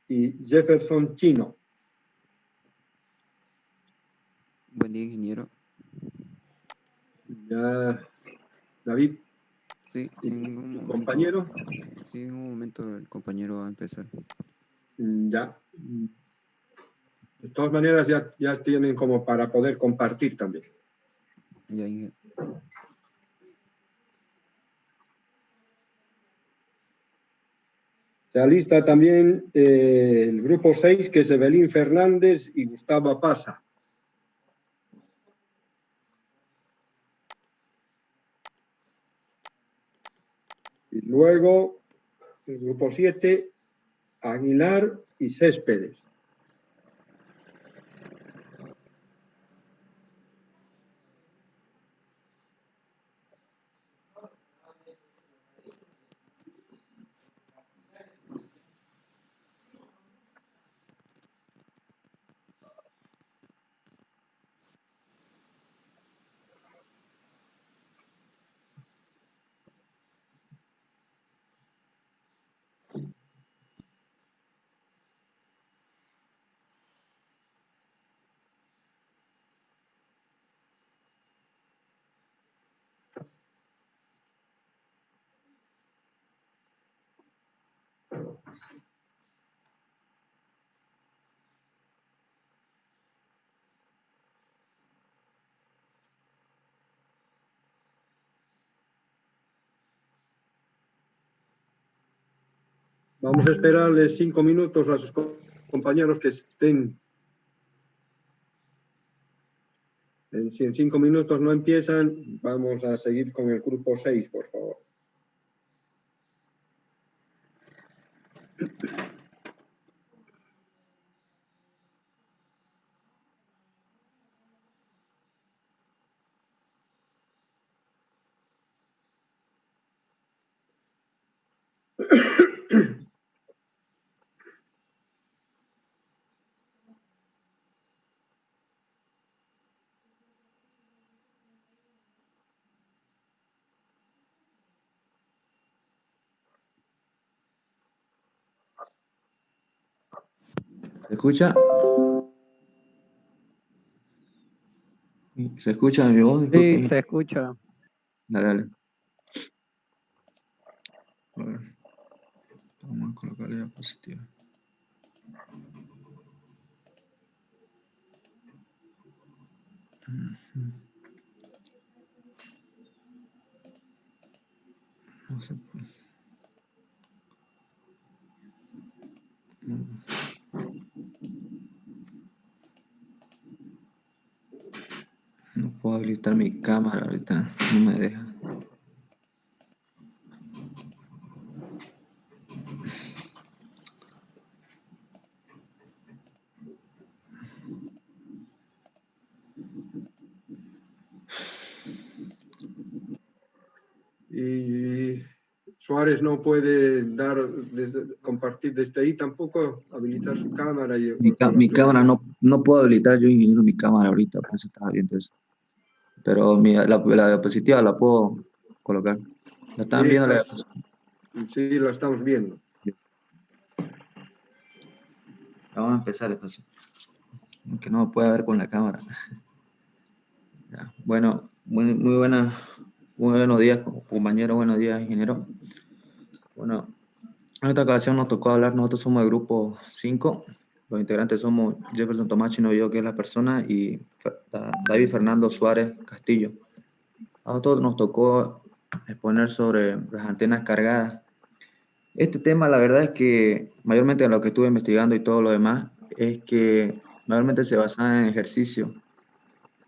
y Jefferson Chino. Buen día, ingeniero. Ya, David. Sí, ¿Y en un tu momento, compañero? Sí, en un momento el compañero va a empezar. Ya. De todas maneras, ya tienen como para poder compartir también. Ya, ingeniero. Se alista también el grupo 6, que es Evelyn Fernández y Gustavo Pasa. Y luego el grupo 7, Aguilar y Céspedes. Vamos a esperarles 5 minutos a sus compañeros que estén. Si en 5 minutos no empiezan, vamos a seguir con el grupo 6, por favor. ¿Se escucha? ¿Se escucha mi voz? Disculpe. Sí, se escucha. Dale, dale. A ver. Vamos a colocar la diapositiva. No sé. No puedo habilitar mi cámara ahorita, no me deja. Y Suárez no puede compartir desde ahí tampoco, habilitar su cámara. Mi cámara no puedo habilitar yo ingeniero mi cámara ahorita, por eso estaba viendo eso. Pero la diapositiva la puedo colocar. ¿La están Sí, viendo la diapositiva? Sí, lo estamos viendo. Vamos a empezar entonces. Aunque no me pueda ver con la cámara. Ya. Bueno, muy buenos días, compañeros, buenos días, ingeniero. Bueno, en esta ocasión nos tocó hablar, nosotros somos el grupo 5, los integrantes somos Jefferson Tomás Chino yo, que es la persona, y David Fernando Suárez Castillo. A nosotros nos tocó exponer sobre las antenas cargadas. Este tema, la verdad es que mayormente en lo que estuve investigando y todo lo demás, es que mayormente se basa en ejercicio,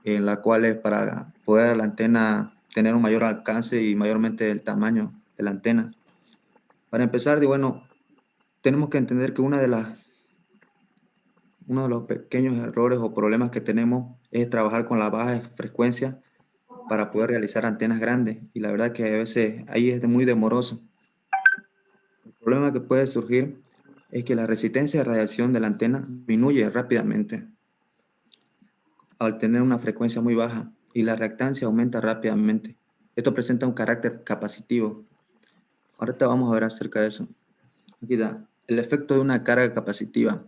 en la cual es para poder la antena tener un mayor alcance y mayormente el tamaño de la antena. Para empezar, bueno, tenemos que entender que uno de los pequeños errores o problemas que tenemos es trabajar con la baja frecuencia para poder realizar antenas grandes. Y la verdad que a veces ahí es muy demoroso. El problema que puede surgir es que la resistencia de radiación de la antena disminuye rápidamente al tener una frecuencia muy baja y la reactancia aumenta rápidamente. Esto presenta un carácter capacitivo. Ahorita vamos a ver acerca de eso. Aquí está. el efecto de una carga capacitiva.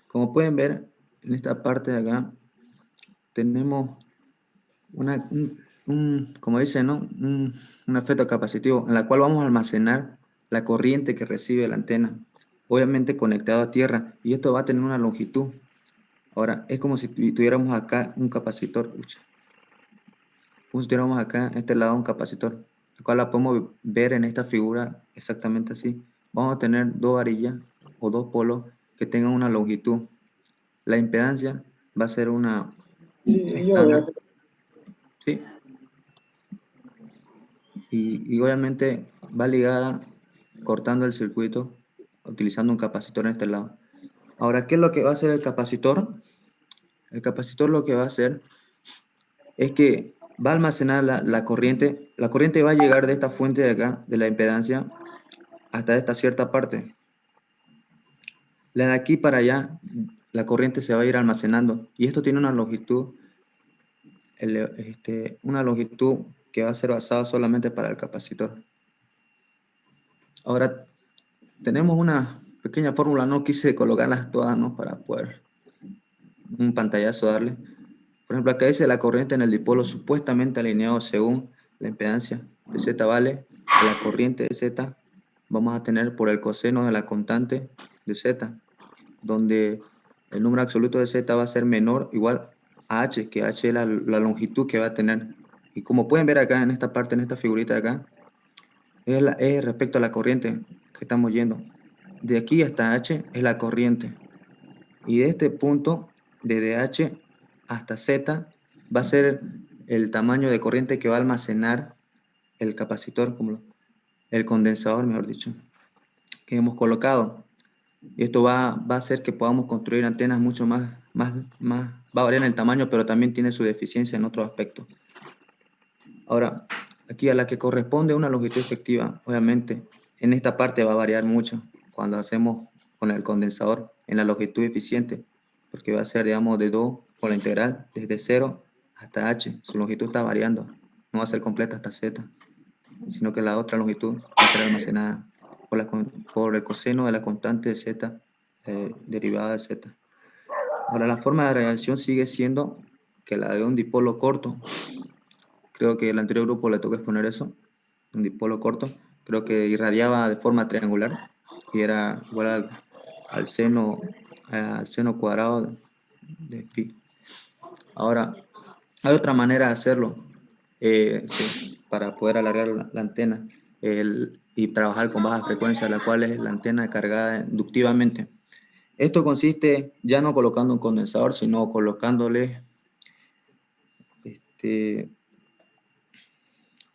Como pueden ver, en esta parte de acá, tenemos como dicen, ¿no? Un efecto capacitivo en la cual vamos a almacenar la corriente que recibe la antena, obviamente conectado a tierra, y esto va a tener una longitud. Ahora, es como si tuviéramos acá un capacitor, como si tuviéramos acá en este lado un capacitor, el cual la podemos ver en esta figura exactamente así. Vamos a tener dos varillas o dos polos que tengan una longitud. La impedancia va a ser una estándar, ¿sí? Y obviamente va ligada cortando el circuito utilizando un capacitor en este lado. Ahora, ¿qué es lo que va a hacer el capacitor? El capacitor lo que va a hacer es que va a almacenar la corriente. La corriente va a llegar de esta fuente de acá, de la impedancia, hasta esta cierta parte. La de aquí para allá, la corriente se va a ir almacenando. Y esto tiene una longitud, una longitud que va a ser basada solamente para el capacitor. Ahora, tenemos una pequeña fórmula, no quise colocarlas todas, ¿no? Para poder un pantallazo darle. Por ejemplo, acá dice la corriente en el dipolo supuestamente alineado según la impedancia de Z vale a la corriente de Z. Vamos a tener por el coseno de la constante de Z, donde el número absoluto de Z va a ser menor o igual a H, que H es la longitud que va a tener. Y como pueden ver acá en esta parte, en esta figurita de acá, es respecto a la corriente que estamos yendo. De aquí hasta H es la corriente. Y de este punto, desde H hasta Z, va a ser el tamaño de corriente que va a almacenar el capacitor, como el condensador, mejor dicho, que hemos colocado. Y esto va a hacer que podamos construir antenas mucho más, va a variar en el tamaño, pero también tiene su deficiencia en otros aspectos. Ahora, aquí a la que corresponde una longitud efectiva, obviamente, en esta parte va a variar mucho cuando hacemos con el condensador en la longitud eficiente, porque va a ser, digamos, de 2 por la integral, desde 0 hasta h. Su longitud está variando, no va a ser completa hasta z, sino que la otra longitud va a ser almacenada por el coseno de la constante de z derivada de z. Ahora, la forma de reacción sigue siendo que la de un dipolo corto. Creo que el anterior grupo le tocó exponer eso, un dipolo corto. Creo que irradiaba de forma triangular y era igual al seno cuadrado de pi. Ahora, hay otra manera de hacerlo sí, para poder alargar la antena y trabajar con baja frecuencia, la cual es la antena cargada inductivamente. Esto consiste ya no colocando un condensador, sino colocándole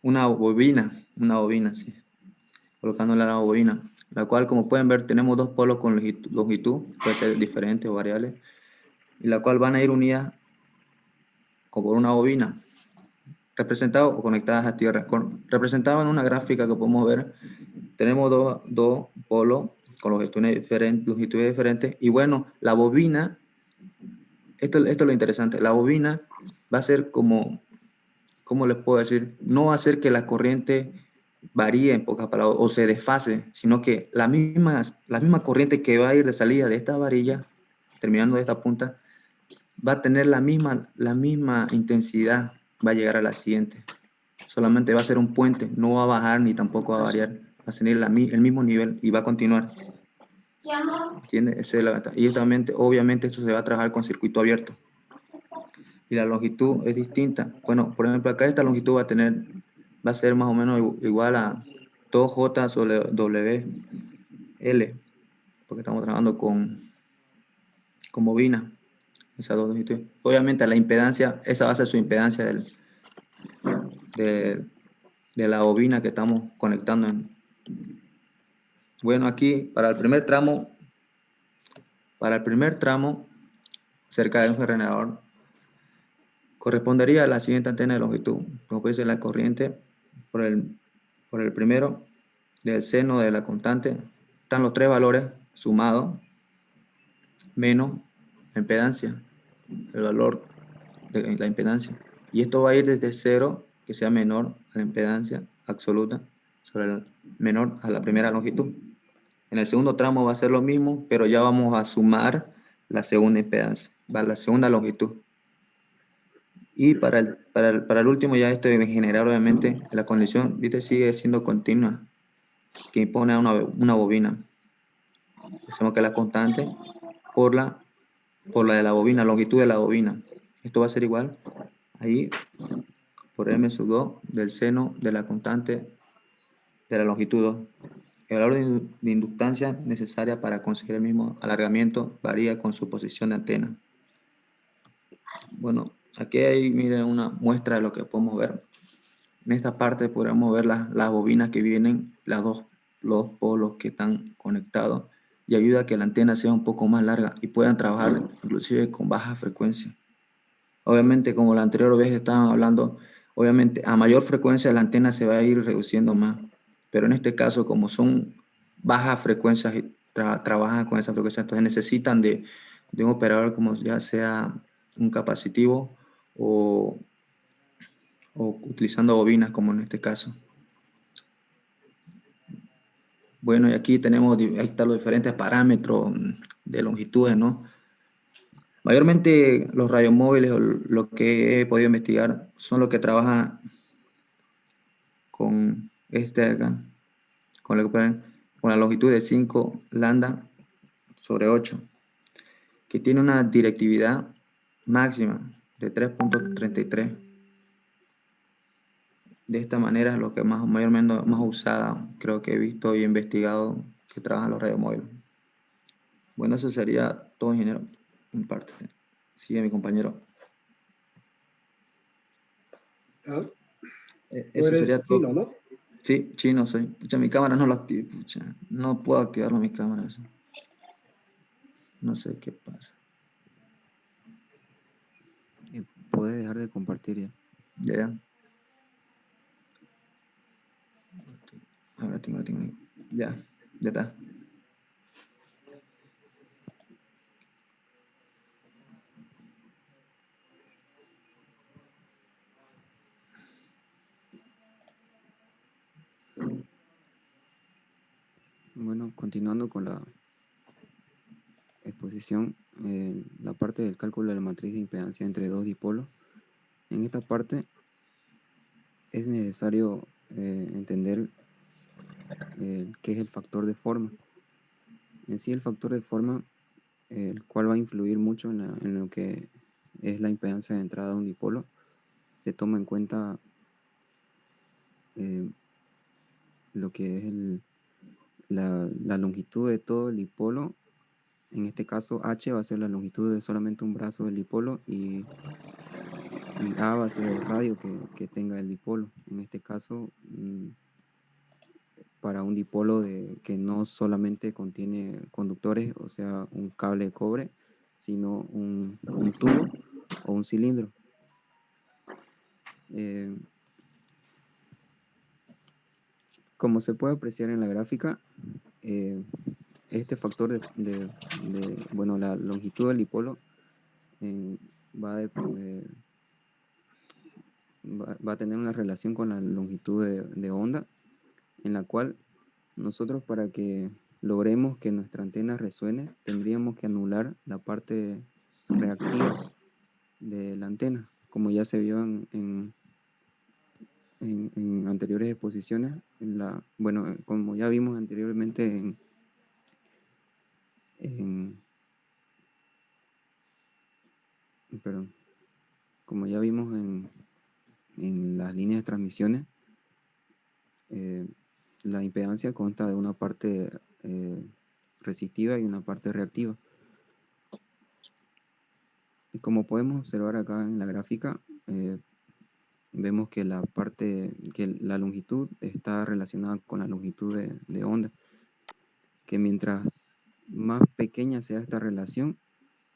una bobina, sí, colocándole a la bobina, la cual, como pueden ver, tenemos dos polos con longitud, puede ser diferente o variable, y la cual van a ir unidas como por una bobina, representadas o conectadas a tierra. Representado en una gráfica que podemos ver, tenemos dos polos con longitudes diferentes, y bueno, la bobina, esto es lo interesante, la bobina va a ser como, ¿cómo les puedo decir? No va a hacer que la corriente varíe, en pocas palabras, o se desfase, sino que la misma corriente que va a ir de salida de esta varilla, terminando de esta punta, va a tener la misma intensidad, va a llegar a la siguiente. Solamente va a ser un puente, no va a bajar ni tampoco va a variar, va a tener el mismo nivel y va a continuar. ¿Entiendes? Esa es la ventaja. Y obviamente esto se va a trabajar con circuito abierto. Y la longitud es distinta. Bueno, por ejemplo, acá esta longitud va a ser más o menos igual a 2J sobre WL, porque estamos trabajando con bobina, esas dos longitudes. Obviamente la impedancia, esa va a ser su impedancia de la bobina que estamos conectando. Bueno, aquí para el primer tramo, cerca de un generador, correspondería a la siguiente antena de longitud. Como puede ser la corriente por el primero del seno de la constante. Están los tres valores sumados menos la impedancia, el valor de la impedancia. Y esto va a ir desde 0, que sea menor a la impedancia absoluta, sobre el menor a la primera longitud. En el segundo tramo va a ser lo mismo, pero ya vamos a sumar la segunda impedancia, va la segunda longitud. Y para el último ya esto debe generar obviamente la condición, ¿viste? Sigue siendo continua, que impone una bobina. Decimos que la constante por la de la bobina, longitud de la bobina. Esto va a ser igual ahí por m sub 2 del seno de la constante de la longitud 2. El valor de inductancia necesaria para conseguir el mismo alargamiento varía con su posición de antena. Bueno, aquí hay, miren, una muestra de lo que podemos ver. En esta parte podemos ver las bobinas que vienen, los dos polos que están conectados, y ayuda a que la antena sea un poco más larga y puedan trabajar inclusive con baja frecuencia. Obviamente, como la anterior vez estaban hablando, obviamente a mayor frecuencia la antena se va a ir reduciendo más, pero en este caso como son bajas frecuencias y trabajan con esa frecuencia, entonces necesitan de un operador como ya sea un capacitivo o utilizando bobinas como en este caso. Bueno, y aquí tenemos, ahí están los diferentes parámetros de longitudes, ¿no? Mayormente los radiomóviles, o lo que he podido investigar, son los que trabajan con este de acá, con la longitud de 5 lambda sobre 8, que tiene una directividad máxima de 3.33. De esta manera es lo que mayormente más usada, creo que he visto y investigado que trabajan los radiomóviles. Bueno, eso sería todo, ingeniero, en parte. Sigue mi compañero. Ah, tú Eso eres sería todo. chino, ¿no? Sí, chino soy. Pucha, mi cámara no la activé, pucha. No puedo activarlo mi cámara. Eso. No sé qué pasa. Puede dejar de compartir ya. Ya. Ahora tengo. Ya, ya está. Bueno, continuando con la exposición, la parte del cálculo de la matriz de impedancia entre dos dipolos. En esta parte es necesario entender qué es el factor de forma. En sí, el factor de forma, el cual va a influir mucho en lo que es la impedancia de entrada de un dipolo, se toma en cuenta lo que es la longitud de todo el dipolo. En este caso, H va a ser la longitud de solamente un brazo del dipolo y A va a ser el radio que tenga el dipolo. En este caso, para un dipolo que no solamente contiene conductores, o sea, un cable de cobre, sino un tubo o un cilindro. Como se puede apreciar en la gráfica, este factor bueno, la longitud del dipolo eh, va, de- eh, va a tener una relación con la longitud de onda, en la cual nosotros, para que logremos que nuestra antena resuene, tendríamos que anular la parte reactiva de la antena, como ya se vio en anteriores exposiciones. Bueno, como ya vimos anteriormente en- perdón, como ya vimos en las líneas de transmisiones, eh, la impedancia consta de una parte resistiva y una parte reactiva. Y como podemos observar acá en la gráfica, vemos que la longitud está relacionada con la longitud de onda, que mientras más pequeña sea esta relación,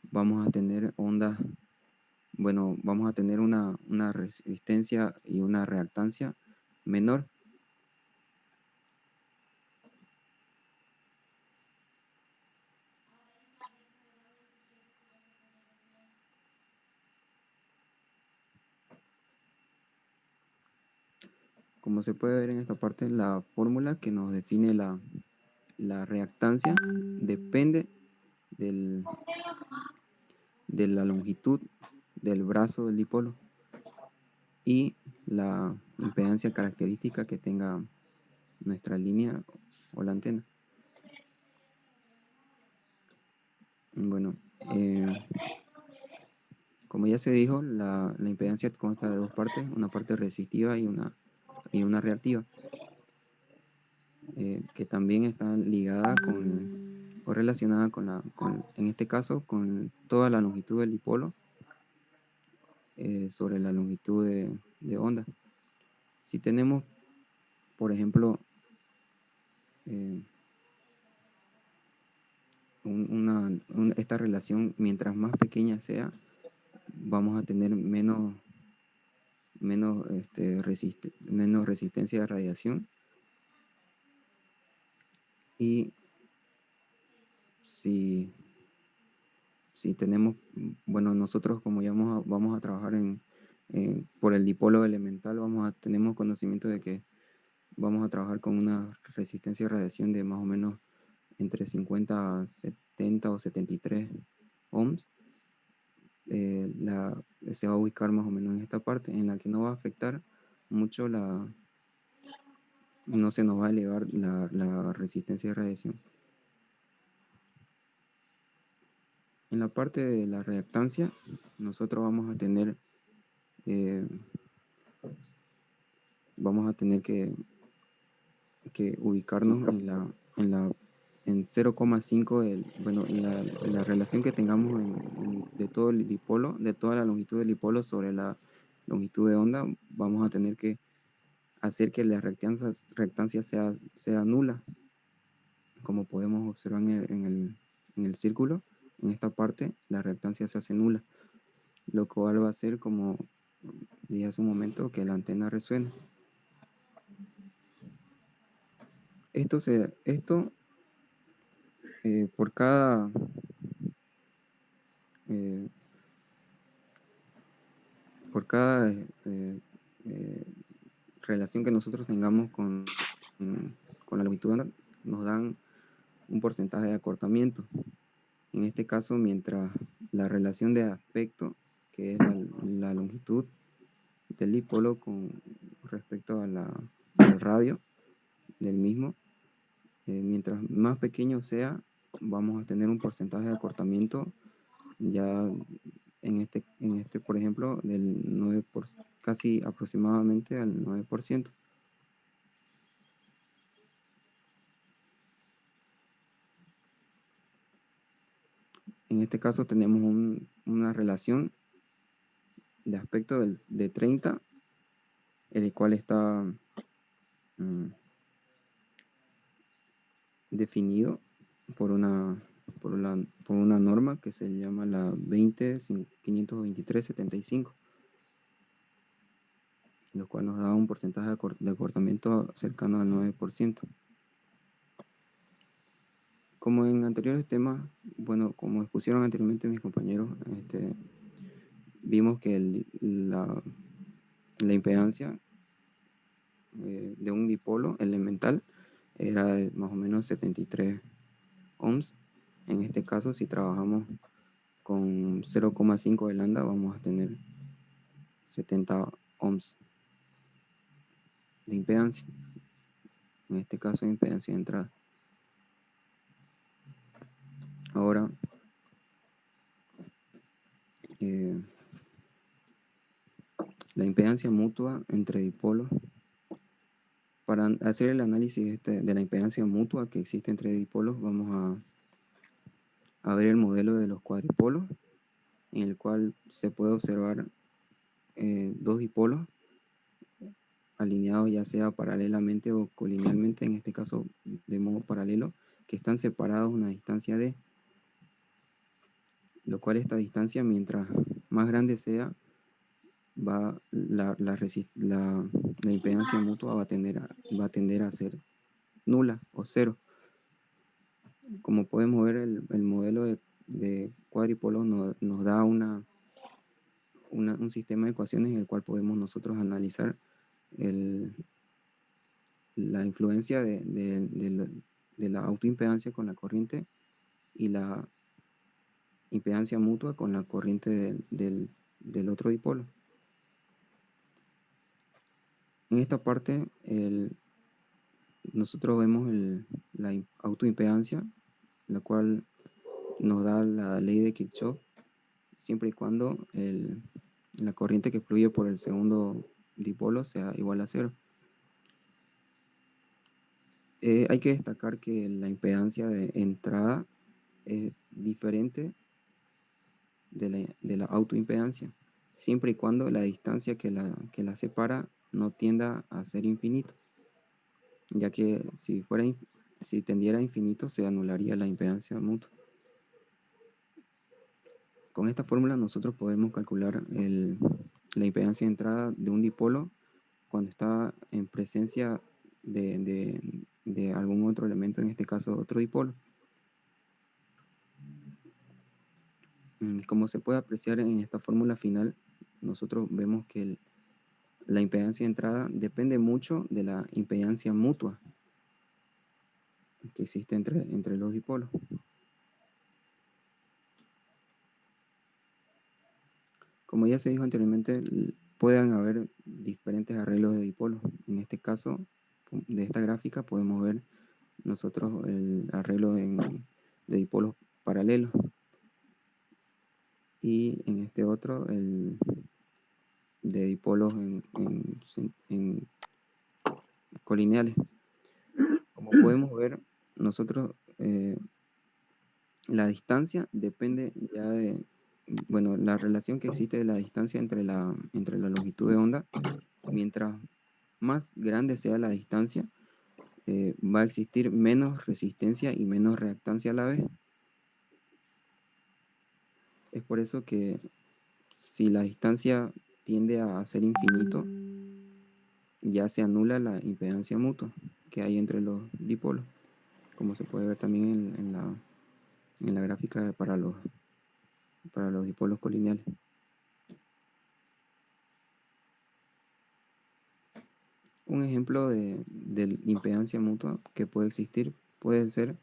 vamos a tener ondas, bueno, vamos a tener una resistencia y una reactancia menor. Como se puede ver en esta parte, la fórmula que nos define la reactancia depende de la longitud del brazo del dipolo y la impedancia característica que tenga nuestra línea o la antena. Bueno, como ya se dijo, la impedancia consta de dos partes, una parte resistiva y una reactiva, que también está ligada o relacionada en este caso, con toda la longitud del dipolo sobre la longitud de onda. Si tenemos, por ejemplo, esta relación, mientras más pequeña sea, vamos a tener menos resistencia de radiación. Y si tenemos, bueno, nosotros como ya vamos a trabajar por el dipolo elemental, tenemos conocimiento de que vamos a trabajar con una resistencia de radiación de más o menos entre 50 a 70 o 73 ohms. Se va a ubicar más o menos en esta parte en la que no va a afectar mucho no se nos va a elevar la resistencia de radiación. En la parte de la reactancia, nosotros vamos a tener que ubicarnos en 0,5 bueno, la relación que tengamos de todo el dipolo, de toda la longitud del dipolo sobre la longitud de onda, vamos a tener que hacer que la reactancia sea nula, como podemos observar en el círculo. En esta parte la reactancia se hace nula, lo cual va a hacer, como dije hace un momento, que la antena resuene. Por cada relación que nosotros tengamos con la longitud de onda, nos dan un porcentaje de acortamiento. En este caso, mientras la relación de aspecto, que es la longitud del dipolo con respecto al radio del mismo, mientras más pequeño sea, vamos a tener un porcentaje de acortamiento ya en este por ejemplo, del 9%, casi aproximadamente al 9%. En este caso tenemos una relación de aspecto de 30, el cual está definido por una norma que se llama la 20.523.75, lo cual nos da un porcentaje de acortamiento cercano al 9%. Como en anteriores temas, bueno, como expusieron anteriormente mis compañeros, vimos que la impedancia de un dipolo elemental era de más o menos 73 ohms. En este caso, si trabajamos con 0,5 de lambda, vamos a tener 70 ohms de impedancia. En este caso, impedancia de entrada. Ahora, la impedancia mutua entre dipolos. Para hacer el análisis de la impedancia mutua que existe entre dipolos, vamos a ver el modelo de los cuadripolos, en el cual se puede observar dos dipolos alineados ya sea paralelamente o colinealmente, en este caso de modo paralelo, que están separados a una distancia d, lo cual esta distancia, mientras más grande sea, la impedancia mutua va a tender a ser nula o cero. Como podemos ver, el modelo de cuadripolos nos da un sistema de ecuaciones en el cual podemos nosotros analizar la influencia de la autoimpedancia con la corriente y la impedancia mutua con la corriente del otro dipolo. En esta parte nosotros vemos la autoimpedancia, la cual nos da la ley de Kirchhoff, siempre y cuando la corriente que fluye por el segundo dipolo sea igual a cero. Hay que destacar que la impedancia de entrada es diferente de la autoimpedancia, siempre y cuando la distancia que la separa no tienda a ser infinito, ya que si tendiera a infinito se anularía la impedancia mutua. Con esta fórmula nosotros podemos calcular la impedancia de entrada de un dipolo cuando está en presencia de algún otro elemento, en este caso otro dipolo. Como se puede apreciar en esta fórmula final, nosotros vemos que la impedancia de entrada depende mucho de la impedancia mutua que existe entre los dipolos. Como ya se dijo anteriormente, pueden haber diferentes arreglos de dipolos. En este caso, de esta gráfica, podemos ver nosotros el arreglo de dipolos paralelos. Y en este otro, el de dipolos en colineales. Como podemos ver, nosotros la distancia depende ya de, bueno, la relación que existe de la distancia entre la longitud de onda. Mientras más grande sea la distancia, va a existir menos resistencia y menos reactancia a la vez. Es por eso que si la distancia tiende a ser infinito, ya se anula la impedancia mutua que hay entre los dipolos, como se puede ver también en la gráfica para los dipolos colineales. Un ejemplo de impedancia mutua que puede existir puede ser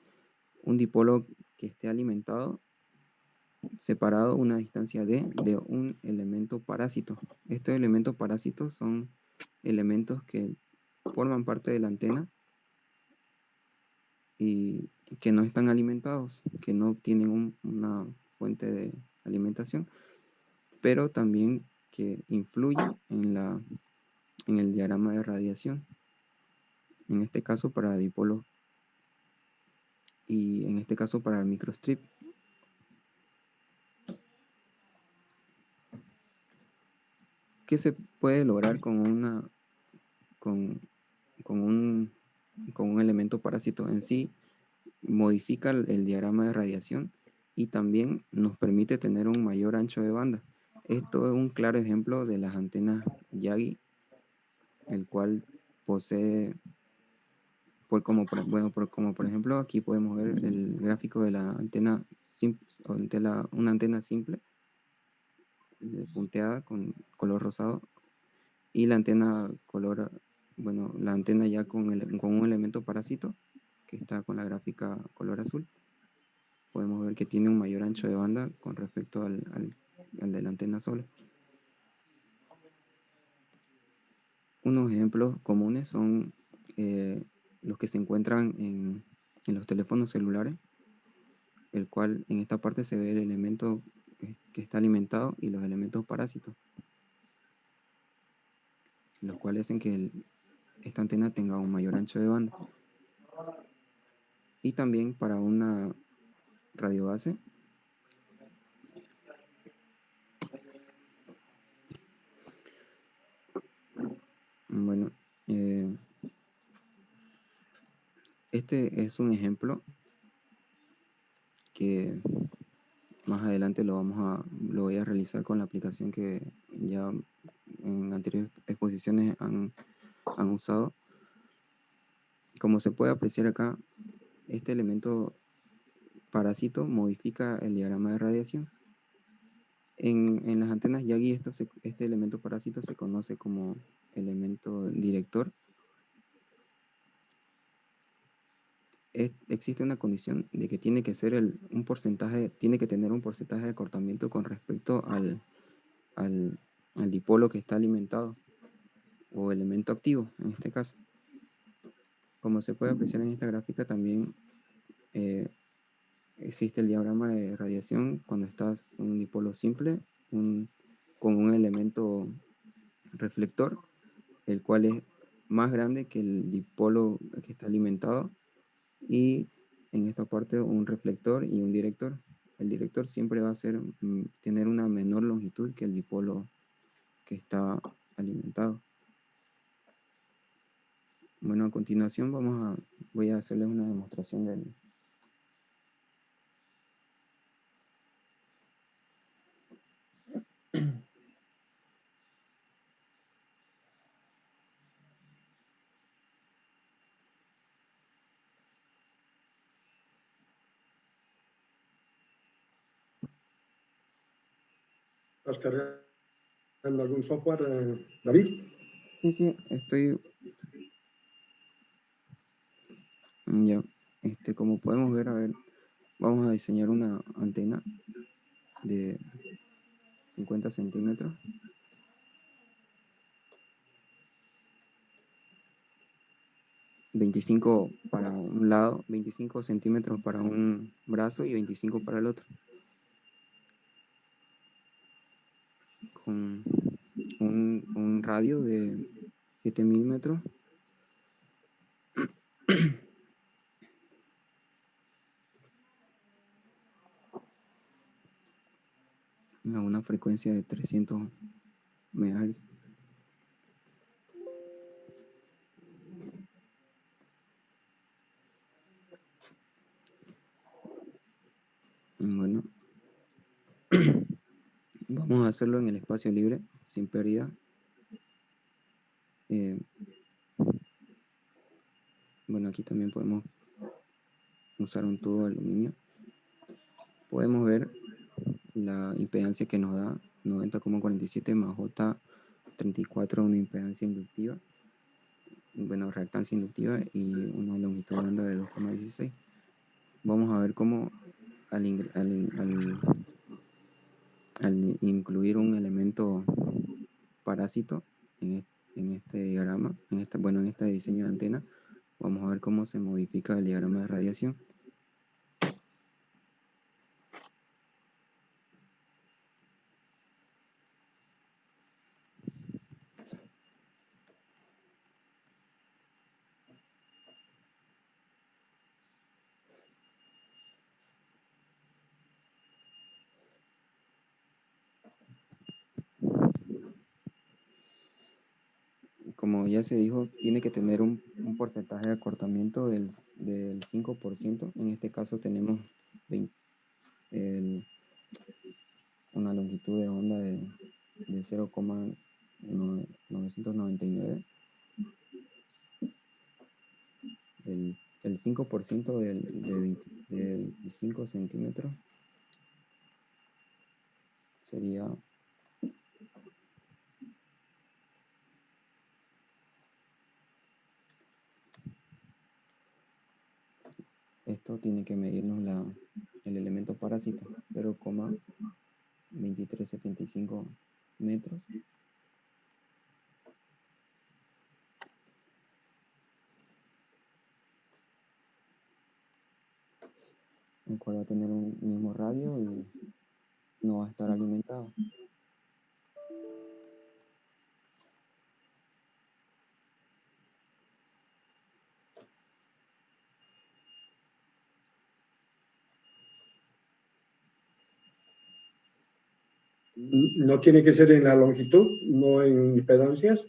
un dipolo que esté alimentado separado una distancia d de un elemento parásito. Estos elementos parásitos son elementos que forman parte de la antena y que no están alimentados, que no tienen una fuente de alimentación, pero también que influyen en el diagrama de radiación, en este caso para dipolos y en este caso para el microstrip. ¿Qué se puede lograr con un elemento parásito? En sí modifica el diagrama de radiación y también nos permite tener un mayor ancho de banda. Esto es un claro ejemplo de las antenas Yagi, el cual posee, como por ejemplo aquí podemos ver el gráfico de la antena una antena simple punteada con color rosado y la antena la antena ya con un elemento parásito que está con la gráfica color azul. Podemos ver que tiene un mayor ancho de banda con respecto al de la antena sola. Unos ejemplos comunes son los que se encuentran en los teléfonos celulares, el cual en esta parte se ve el elemento que está alimentado y los elementos parásitos, los cuales hacen que esta antena tenga un mayor ancho de banda. Y también para una radiobase, bueno, este es un ejemplo que más adelante lo voy a realizar con la aplicación que ya en anteriores exposiciones han usado. Como se puede apreciar acá, este elemento parásito modifica el diagrama de radiación. En las antenas Yagi este elemento parásito se conoce como elemento director. existe una condición de que tiene que ser un porcentaje, tiene que tener un porcentaje de acortamiento con respecto al dipolo que está alimentado, o elemento activo, en este caso. Como se puede apreciar en esta gráfica, también existe el diagrama de radiación cuando estás en un dipolo simple, con un elemento reflector, el cual es más grande que el dipolo que está alimentado, y en esta parte un reflector y un director. El director siempre va a tener una menor longitud que el dipolo que está alimentado. Bueno, a continuación voy a hacerles una demostración del... ¿Estás cargando algún software, David? Sí, estoy... Ya, como podemos ver, a ver, vamos a diseñar una antena de 50 centímetros. ...25 para un lado, 25 centímetros para un brazo y 25 para el otro. Con un radio de 7000 metros. A una frecuencia de 300 MHz. Bueno, vamos a hacerlo en el espacio libre, sin pérdida. Bueno, aquí también podemos usar un tubo de aluminio. Podemos ver la impedancia que nos da 90,47 más J34, una impedancia inductiva, bueno, reactancia inductiva, y una longitud de onda de 2,16. Vamos a ver cómo al incluir un elemento parásito en este diagrama, en este diseño de antena, vamos a ver cómo se modifica el diagrama de radiación. Como ya se dijo, tiene que tener un porcentaje de acortamiento del 5%. En este caso tenemos una longitud de onda de 0,999. El 5% de 25 centímetros sería... Esto tiene que medirnos el elemento parásito, 0,2375 metros. El cual va a tener un mismo radio y no va a estar alimentado. No tiene que ser en la longitud, no en impedancias.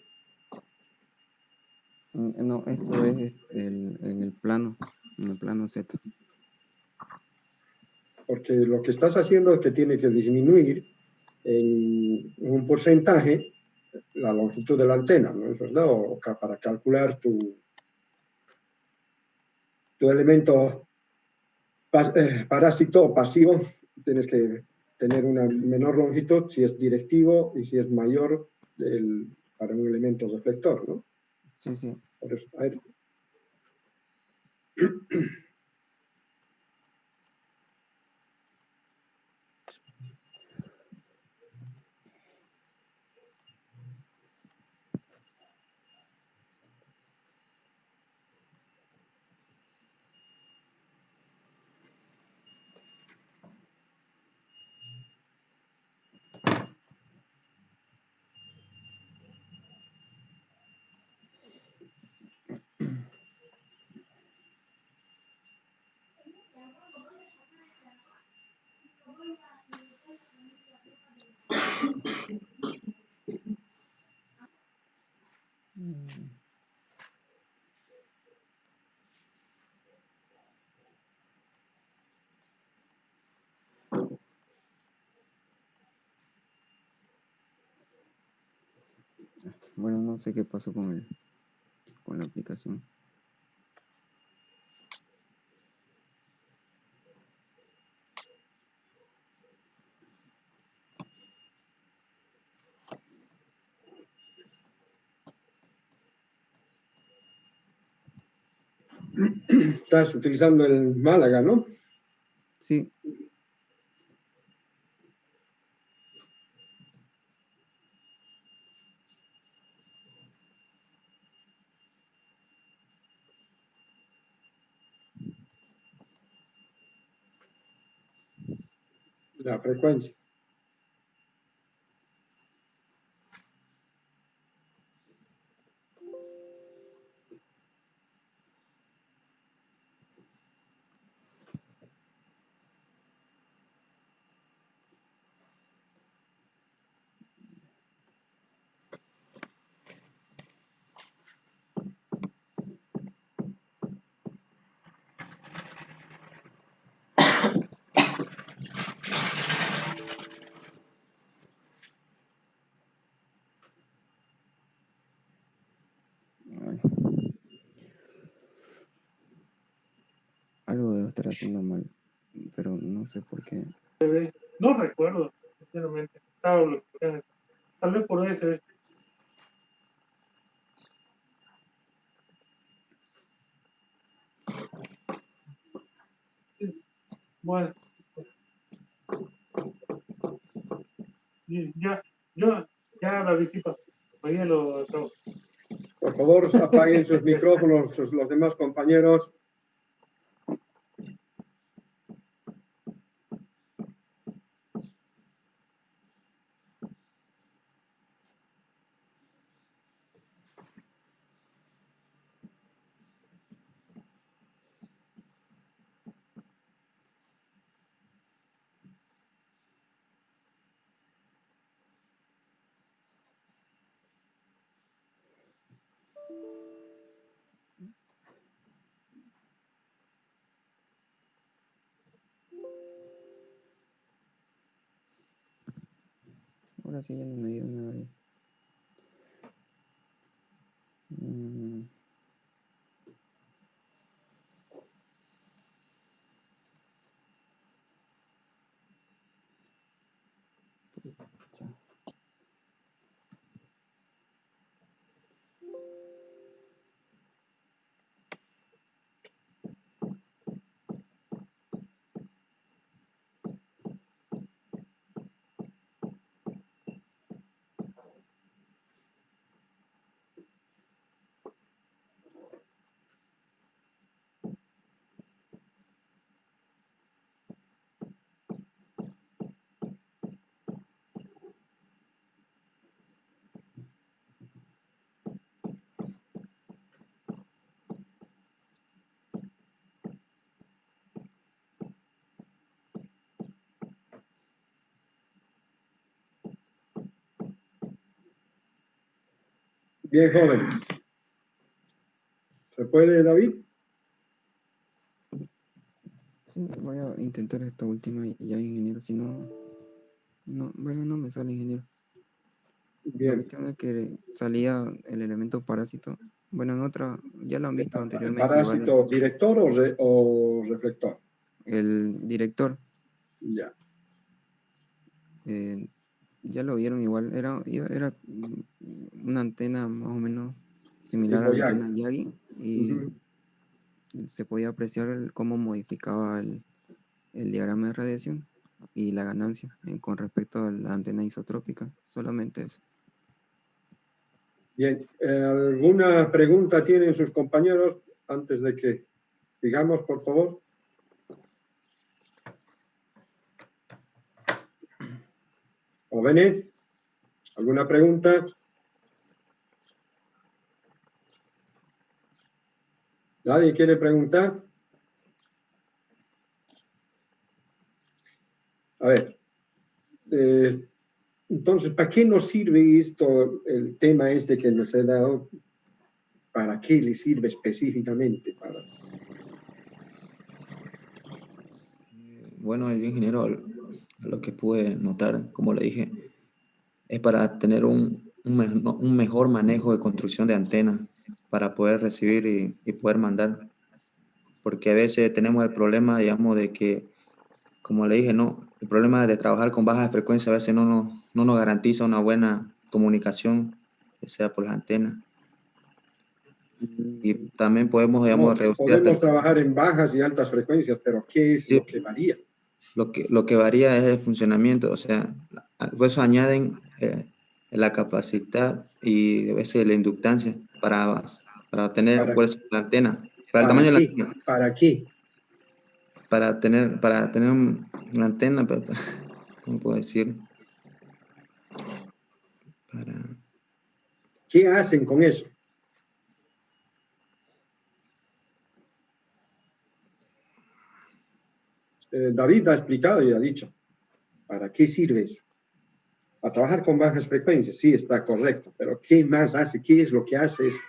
No, esto es en el plano Z. Porque lo que estás haciendo es que tiene que disminuir en un porcentaje la longitud de la antena, ¿no es verdad? O para calcular tu elemento parásito o pasivo, tienes que tener una menor longitud si es directivo y si es mayor para un elemento reflector, ¿no? Sí. Por eso, a ver. Bueno, no sé qué pasó con la aplicación. Estás utilizando el Málaga, ¿no? Sí, La frecuencia. ay, algo debo estar haciendo mal, pero no sé por qué. No recuerdo, sinceramente. Estaba bloqueado. Tal vez por ese. Bueno, ya, yo, ya la visita. Mañana lo hacemos. Por favor, apaguen sus micrófonos los demás compañeros. Ahora sí ya no me dio nada de... pucha. Bien, jóvenes. ¿Se puede, David? Sí, voy a intentar esta última y ya, ingeniero, si no, bueno, no me sale, ingeniero. La Bien. cuestión es que salía el elemento parásito. Bueno, en otra, ya lo han visto ¿El anteriormente, igual parásito director o reflector? el director, Ya. eh, ya lo vieron igual, era una antena más o menos similar a Tipo la Yagi. antena Yagi y Ujú. se podía apreciar cómo modificaba el diagrama de radiación y la ganancia con respecto a la antena isotrópica, solamente eso. Bien. ¿Alguna pregunta tienen sus compañeros antes de que sigamos, por favor? Jóvenes, ¿alguna pregunta? ¿Nadie quiere preguntar? A ver, entonces, ¿para qué nos sirve esto, el tema este que nos he dado? ¿Para qué le sirve específicamente? Bueno, el ingeniero, lo que pude notar, como le dije, es para tener un un mejor manejo de construcción de antenas para poder recibir y poder mandar. Porque a veces tenemos el problema, digamos, de que, como le dije, no, el problema de trabajar con baja frecuencia a veces no nos garantiza una buena comunicación, que sea por las antenas. Y también podemos, digamos, No, reducir podemos trabajar en bajas y altas frecuencias, pero ¿qué es sí, lo que varía? lo que varía es el funcionamiento, o sea, por eso añaden la capacidad y a veces la inductancia para tener, ¿Para, por eso, la antena, para el para tamaño de la qué? antena, ¿Para qué? para tener una antena, ¿cómo puedo decir? Para, ¿Qué hacen con eso? David ha explicado y ha dicho, ¿para qué sirve eso? Para trabajar con bajas frecuencias, sí, está correcto, pero ¿qué más hace? ¿Qué es lo que hace eso?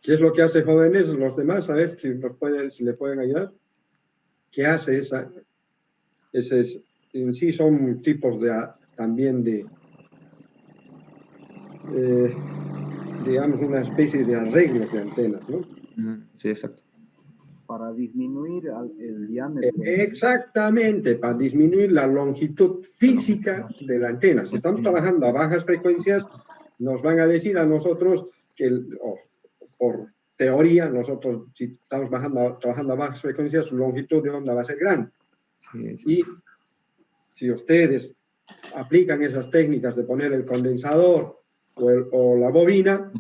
¿Qué es lo que hace, jóvenes, los demás? A ver si le pueden ayudar. ¿Qué hace esa? En sí son tipos también de, digamos, una especie de arreglos de antenas, ¿no? sí, exacto. Para disminuir el diámetro. Exactamente, para disminuir la longitud física de la antena. Si estamos trabajando a bajas frecuencias, nos van a decir a nosotros que, por teoría, nosotros, si estamos trabajando a bajas frecuencias, su longitud de onda va a ser grande. Sí, Y si ustedes aplican esas técnicas de poner el condensador o la bobina,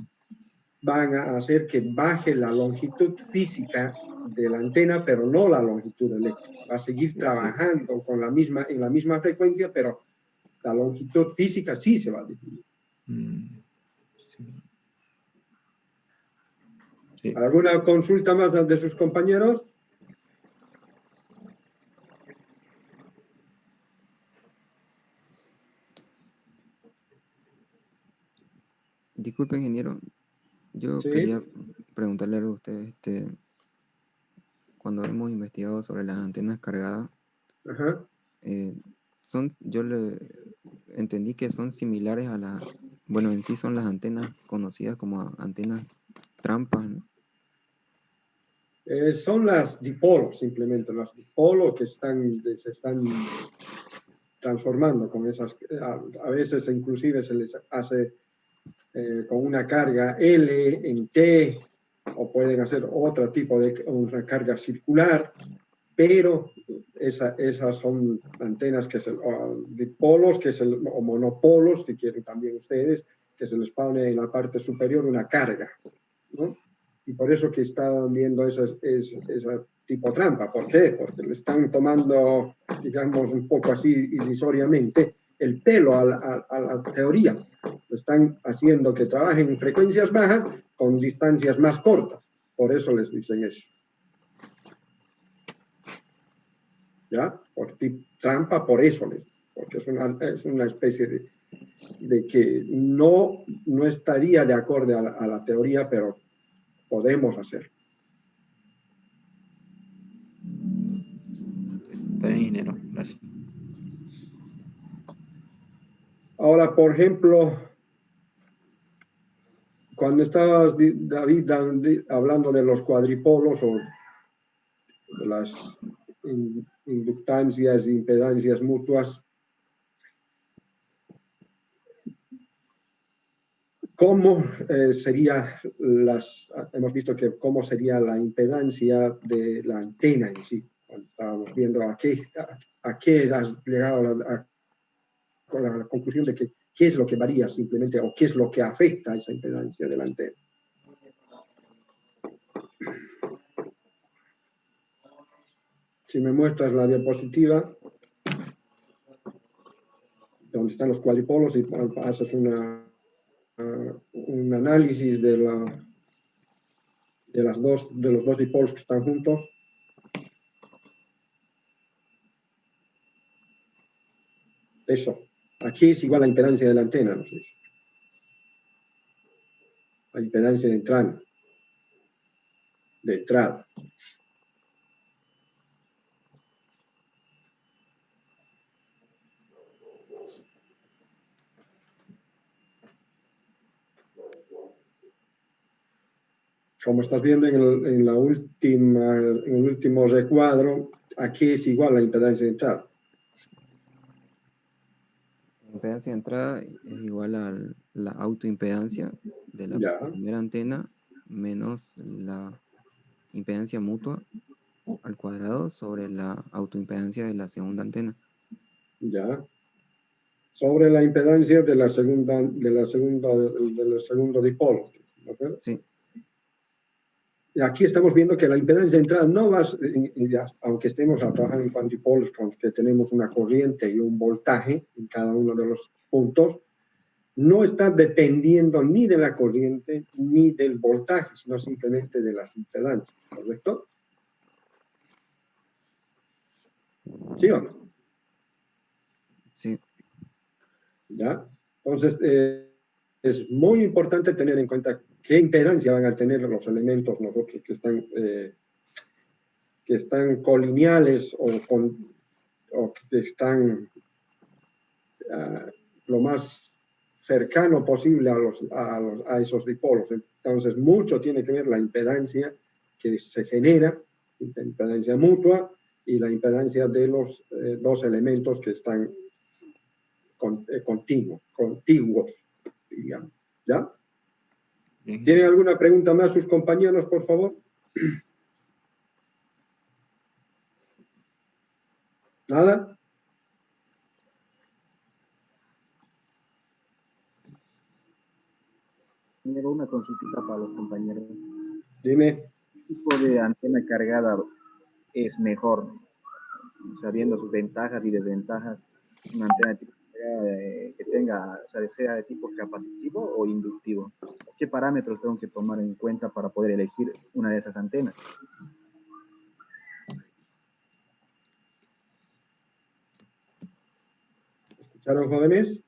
van a hacer que baje la longitud física de la antena, pero no la longitud eléctrica. Va a seguir trabajando en la misma frecuencia, pero la longitud física sí se va a disminuir. Sí. Sí. ¿Alguna consulta más de sus compañeros? Disculpe, ingeniero, yo Sí. quería preguntarle algo a usted. Cuando hemos investigado sobre las antenas cargadas, Ajá. yo le entendí que son similares bueno, en sí son las antenas conocidas como antenas trampas, ¿no? Son las dipolos, simplemente, las dipolos que se están transformando con esas, a veces inclusive se les hace con una carga L en T, o pueden hacer otro tipo de una carga circular, pero esas son antenas dipolos o monopolos, si quieren también ustedes, que se les pone en la parte superior una carga, ¿no? Y por eso que están viendo esa tipo trampa. ¿Por qué? Porque le están tomando, digamos, un poco así irrisoriamente el pelo a la teoría. Lo están haciendo que trabajen en frecuencias bajas con distancias más cortas. Por eso les dicen eso. ¿Ya? Por trampa, por eso les dicen. Porque es una especie de que no estaría de acuerdo a la teoría, pero podemos hacer. Está bien, ingeniero. Gracias. Ahora, por ejemplo, cuando estabas, David, hablando de los cuadripolos o de las inductancias e impedancias mutuas, ¿cómo hemos visto que cómo sería la impedancia de la antena en sí? Cuando estábamos viendo a qué has llegado con la conclusión de que qué es lo que varía simplemente o qué es lo que afecta a esa impedancia de la antena. Si me muestras la diapositiva, donde están los cuadripolos y haces un análisis de los dos dipolos que están juntos. Eso. Aquí es igual la impedancia de la antena, ¿no? La impedancia de entrada. como estás viendo en el último recuadro, aquí es igual la impedancia de entrada. La impedancia de entrada es igual a la autoimpedancia de la Ya, primera antena menos la impedancia mutua al cuadrado sobre la autoimpedancia de la segunda antena. ya. Sobre la impedancia de la segunda, del segundo dipolo. ¿No? Sí, Y aquí estamos viendo que la impedancia de entrada no va, aunque estemos trabajando en cuantipolos con que tenemos una corriente y un voltaje en cada uno de los puntos, no está dependiendo ni de la corriente ni del voltaje, sino simplemente de las impedancias, ¿correcto? ¿Sí o no? sí, ¿Ya? Entonces, es muy importante tener en cuenta qué impedancia van a tener los elementos nosotros que están colineales o que están lo más cercano posible a esos dipolos. Entonces, mucho tiene que ver la impedancia que se genera, la impedancia mutua y la impedancia de los dos elementos que están contiguos, digamos. ¿Ya? Bien. ¿Tienen alguna pregunta más sus compañeros, por favor? ¿Nada? Tengo una consultita para los compañeros. Dime. ¿Qué tipo de antena cargada es mejor? Sabiendo sus ventajas y desventajas, una antena de tipo cargada, que tenga, o sea, sea de tipo capacitivo o inductivo. ¿Qué parámetros tengo que tomar en cuenta para poder elegir una de esas antenas? ¿Escucharon, jóvenes?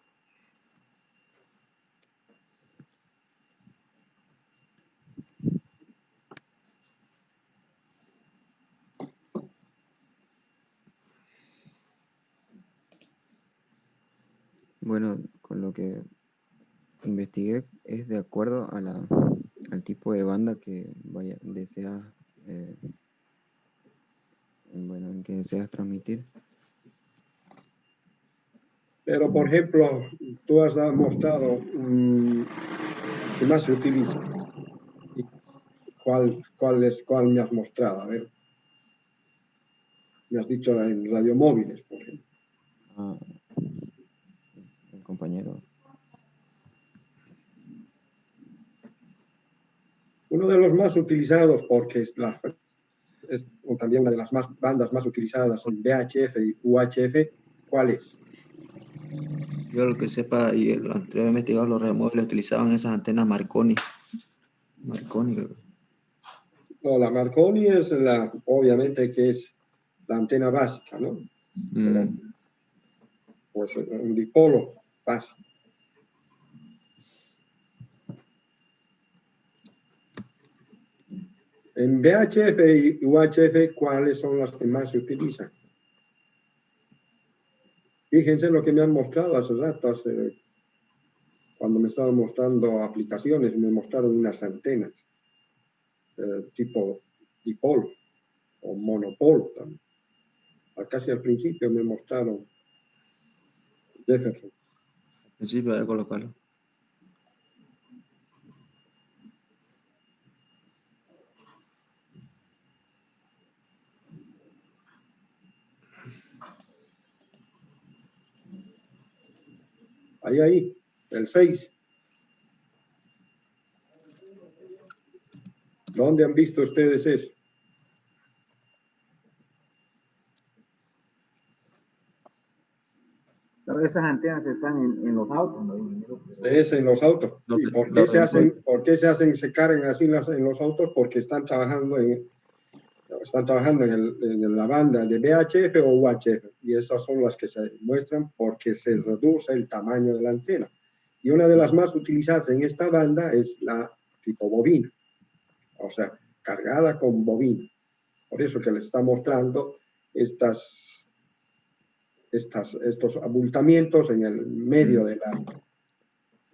bueno, con lo que investigué es de acuerdo a al tipo de banda que deseas, bueno, en que deseas transmitir. Pero, por ejemplo, tú has mostrado qué más se utiliza. ¿Y cuál me has mostrado? A ver, me has dicho en radiomóviles, por ejemplo. Ah, el compañero. Uno de los más utilizados, porque es también una de las bandas más utilizadas en VHF y UHF, ¿cuál es? Yo lo que sepa, y el anterior investigado, los radiomóviles utilizaban esas antenas Marconi. Marconi, creo. No, la Marconi es obviamente que es la antena básica, ¿no? Pero, pues un dipolo básico. En VHF y UHF, ¿cuáles son las que más se utilizan? Fíjense lo que me han mostrado hace rato, cuando me estaban mostrando aplicaciones, me mostraron unas antenas tipo dipolo o monopolo también. Casi al principio me mostraron Jefferson. Al principio hay que colocarlo. Ahí, el 6. ¿Dónde han visto ustedes eso? Pero esas antenas están en los autos, ¿no? Es en los autos. ¿Y por qué se cargan así en los autos? Porque están trabajando en la banda de VHF o UHF. Y esas son las que se muestran porque se reduce el tamaño de la antena. Y una de las más utilizadas en esta banda es la tipo bobina. O sea, cargada con bobina. Por eso que les está mostrando estos abultamientos en el medio de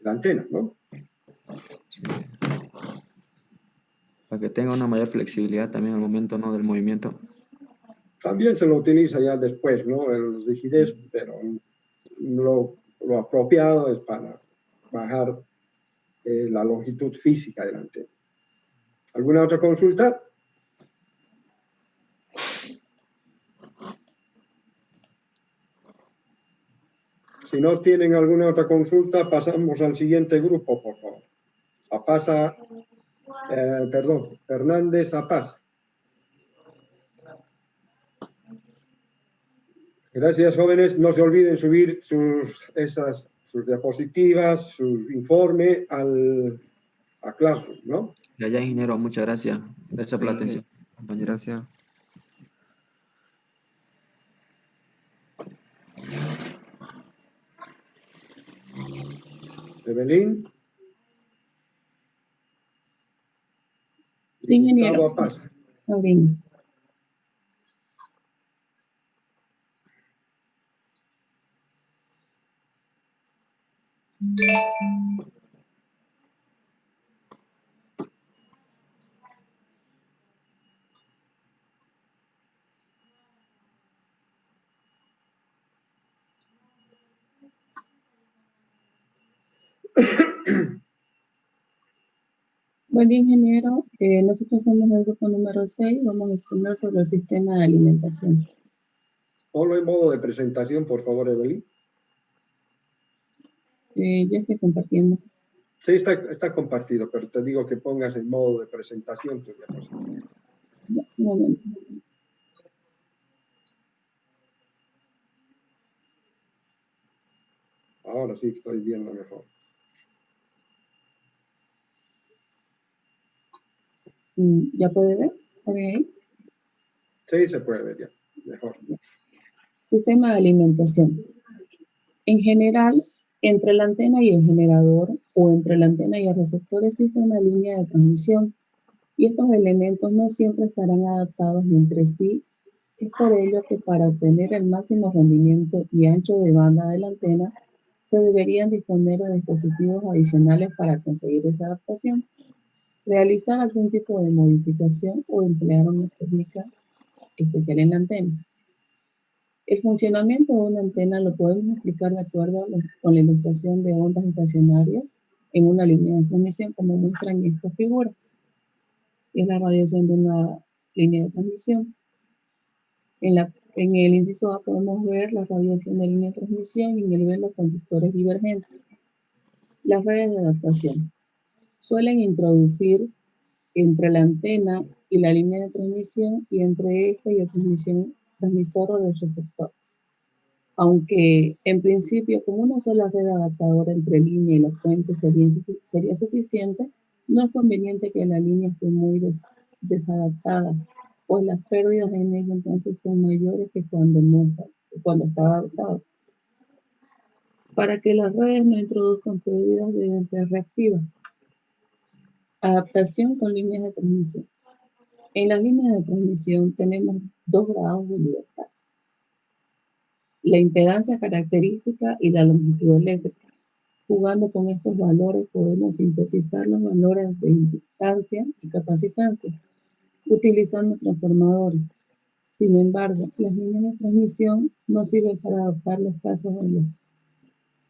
la antena, ¿no? Sí. para que tenga una mayor flexibilidad también al momento, ¿no?, del movimiento. También se lo utiliza ya después, ¿no? El rigidez, pero lo apropiado es para bajar la longitud física de la antena. ¿Alguna otra consulta? Si no tienen alguna otra consulta, pasamos al siguiente grupo, por favor. Fernández Apaz. Gracias, jóvenes. No se olviden subir sus diapositivas, su informe a Classroom, ¿no? Ya, ingeniero, muchas gracias. Gracias por la atención, compañero. Gracias. Evelyn. Sí, ingeniero. Gustavo Apaz. Aurelio. Buen día, ingeniero. Nosotros somos el grupo número 6. Vamos a exponer sobre el sistema de alimentación. Ponlo en modo de presentación, por favor, Evelyn. Ya estoy compartiendo. Sí, está compartido, pero te digo que pongas en modo de presentación tu diapositiva. Ya, un momento. Ahora sí estoy viendo mejor. ¿Ya puede ver? ¿Está bien ahí? Sí, se puede ver ya. Mejor. Sistema de alimentación. En general, entre la antena y el generador o entre la antena y el receptor existe una línea de transmisión y estos elementos no siempre estarán adaptados entre sí. Es por ello que para obtener el máximo rendimiento y ancho de banda de la antena se deberían disponer de dispositivos adicionales para conseguir esa adaptación, realizar algún tipo de modificación o emplear una técnica especial en la antena. El funcionamiento de una antena lo podemos explicar de acuerdo con la ilustración de ondas estacionarias en una línea de transmisión, como muestran esta figura. Es la radiación de una línea de transmisión. En el inciso A podemos ver la radiación de línea de transmisión y en el B los conductores divergentes. Las redes de adaptación suelen introducir entre la antena y la línea de transmisión y entre esta y el transmisor o el receptor. Aunque en principio con una sola red adaptadora entre línea y la fuente sería suficiente, no es conveniente que la línea esté muy desadaptada, pues las pérdidas en ella entonces son mayores que cuando está adaptada. Para que las redes no introduzcan pérdidas deben ser reactivas. Adaptación con líneas de transmisión. En las líneas de transmisión tenemos 2 grados de libertad: la impedancia característica y la longitud eléctrica. Jugando con estos valores podemos sintetizar los valores de inductancia y capacitancia utilizando transformadores. Sin embargo, las líneas de transmisión no sirven para adaptar los casos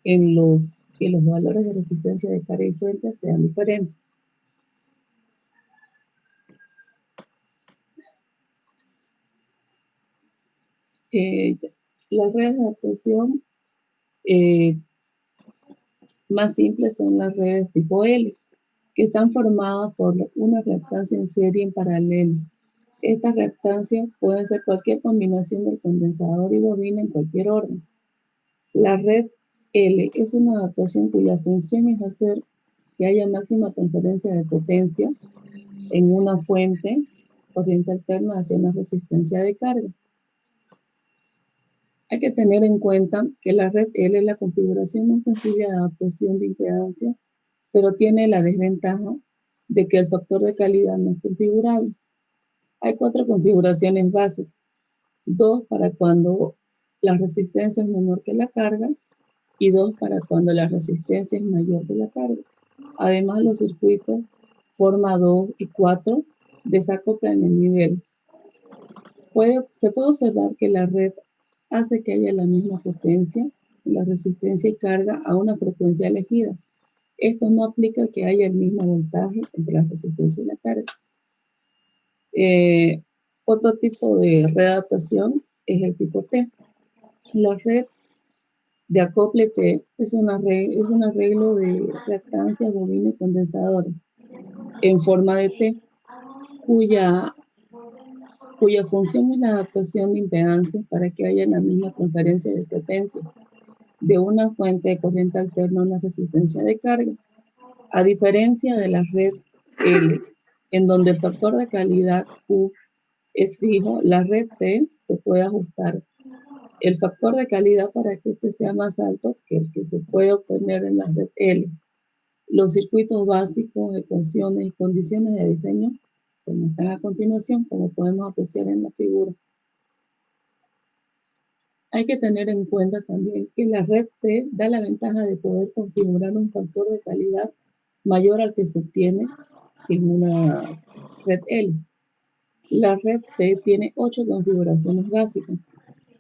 en los que los valores de resistencia de carga y fuente sean diferentes. Las redes de adaptación más simples son las redes tipo L, que están formadas por una reactancia en serie en paralelo. Estas reactancias pueden ser cualquier combinación del condensador y bobina en cualquier orden. La red L es una adaptación cuya función es hacer que haya máxima transferencia de potencia en una fuente, corriente alterna hacia una resistencia de carga. Hay que tener en cuenta que la red L es la configuración más sencilla de adaptación de impedancia, pero tiene la desventaja de que el factor de calidad no es configurable. Hay 4 configuraciones básicas: 2 para cuando la resistencia es menor que la carga y 2 para cuando la resistencia es mayor que la carga. Además, los circuitos forma 2 y 4 desacopla en el nivel. Se puede observar que la red hace que haya la misma potencia, la resistencia y carga a una frecuencia elegida. Esto no aplica que haya el mismo voltaje entre la resistencia y la carga. Otro tipo de red de adaptación es el tipo T. La red de acople T es un arreglo de reactancias, bobinas y condensadores en forma de T, cuya función es la adaptación de impedancias para que haya la misma transferencia de potencia de una fuente de corriente alterna a una resistencia de carga. A diferencia de la red L, en donde el factor de calidad Q es fijo, la red T se puede ajustar el factor de calidad para que este sea más alto que el que se puede obtener en la red L. Los circuitos básicos, ecuaciones y condiciones de diseño se muestran a continuación, como podemos apreciar en la figura. Hay que tener en cuenta también que la red T da la ventaja de poder configurar un factor de calidad mayor al que se obtiene en una red L. La red T tiene 8 configuraciones básicas,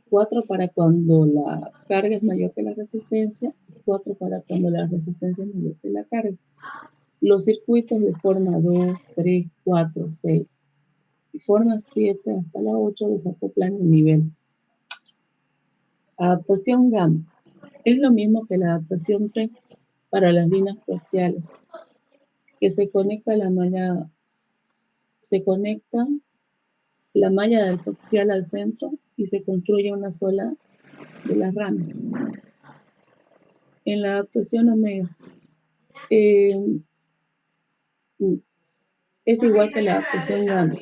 4 para cuando la carga es mayor que la resistencia, 4 para cuando la resistencia es mayor que la carga. Los circuitos de forma 2, 3, 4, 6 y forma 7 hasta la 8 desacoplan el nivel. Adaptación gamma. Es lo mismo que la adaptación T para las líneas coaxiales, que se conecta la malla del coaxial al centro y se construye una sola de las ramas. En la adaptación omega es igual que la adaptación gamma,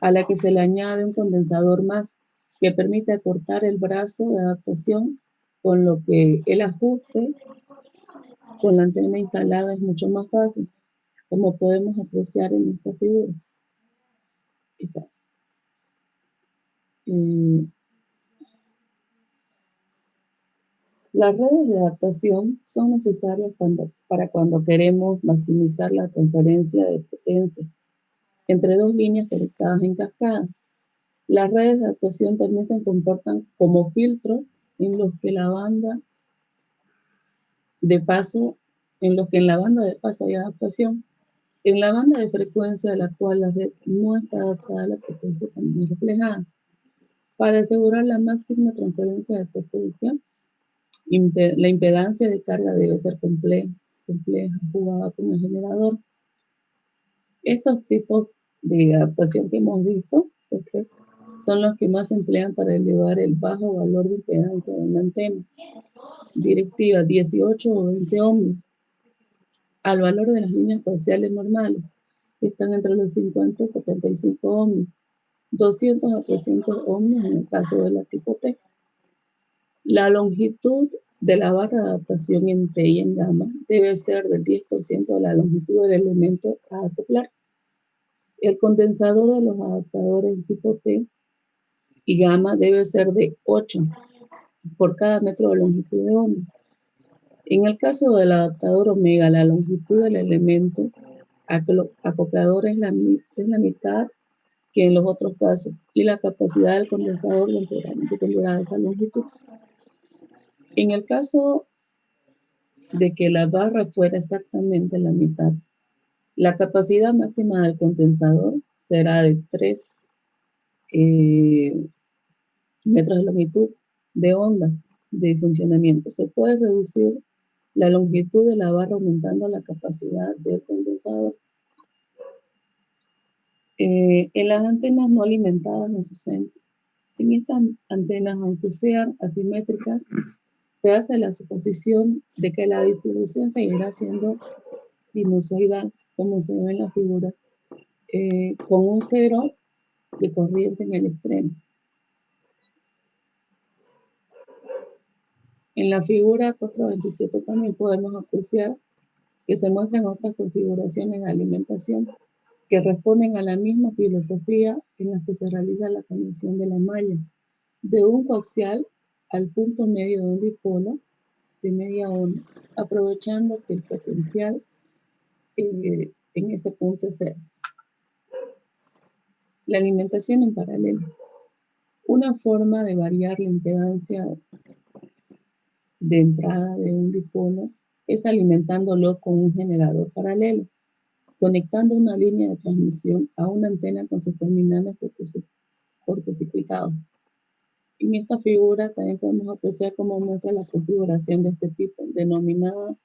a la que se le añade un condensador más que permite acortar el brazo de adaptación, con lo que el ajuste con la antena instalada es mucho más fácil, como podemos apreciar en esta figura. Las redes de adaptación son necesarias para cuando queremos maximizar la transferencia de potencia entre dos líneas conectadas en cascada. Las redes de adaptación también se comportan como filtros en los que en la banda de paso hay adaptación. En la banda de frecuencia de la cual la red no está adaptada, la potencia también es reflejada. Para asegurar la máxima transferencia de potencia, la impedancia de carga debe ser compleja, jugada con el generador. Estos tipos de adaptación que hemos visto son los que más se emplean para elevar el bajo valor de impedancia de una antena directiva 18 o 20 ohmios al valor de las líneas coaxiales normales, que están entre los 50 y 75 ohmios, 200 a 300 ohmios en el caso de la tipo T. La longitud de la barra de adaptación en T y en gamma debe ser del 10% de la longitud del elemento a acoplar. El condensador de los adaptadores tipo T y gamma debe ser de 8 por cada metro de longitud de onda. En el caso del adaptador omega, la longitud del elemento acoplador es la mitad que en los otros casos, y la capacidad del condensador dependerá de esa longitud. En el caso de que la barra fuera exactamente la mitad, la capacidad máxima del condensador será de 3 metros de longitud de onda de funcionamiento. Se puede reducir la longitud de la barra aumentando la capacidad del condensador. En las antenas no alimentadas en su centro, en estas antenas, aunque sean asimétricas, se hace la suposición de que la distribución seguirá siendo sinusoidal, como se ve en la figura, con un cero de corriente en el extremo. En la figura 427 también podemos apreciar que se muestran otras configuraciones de alimentación que responden a la misma filosofía en la que se realiza la conexión de la malla de un coaxial al punto medio de un dipolo de media onda, aprovechando que el potencial en ese punto es cero. La alimentación en paralelo. Una forma de variar la impedancia de entrada de un dipolo es alimentándolo con un generador paralelo, conectando una línea de transmisión a una antena con sus terminales cortocircuitados. En esta figura también podemos apreciar cómo muestra la configuración de este tipo, denominada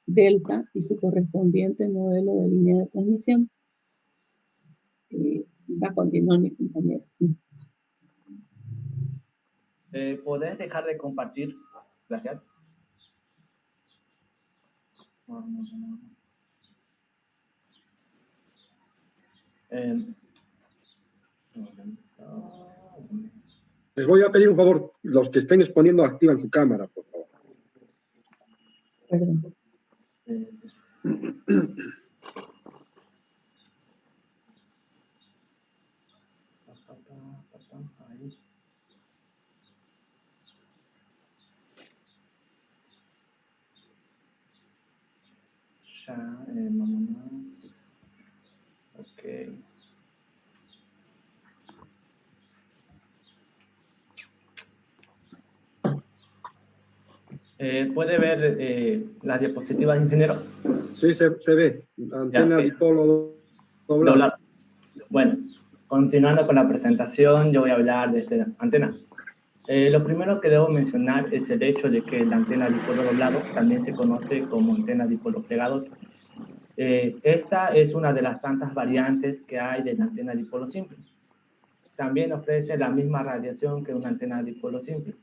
delta, y su correspondiente modelo de línea de transmisión. Va a continuar mi compañero. ¿Podés dejar de compartir? Gracias. Les voy a pedir un favor, los que estén exponiendo activan su cámara, por favor. Perdón. Ok. ¿Puede ver las diapositivas, ingeniero? Sí, se ve. Antena Ya, dipolo doblado. Bueno, continuando con la presentación, yo voy a hablar de esta antena. Lo primero que debo mencionar es el hecho de que la antena dipolo doblado también se conoce como antena dipolo plegado. Esta es una de las tantas variantes que hay de la antena dipolo simple. También ofrece la misma radiación que una antena dipolo simple.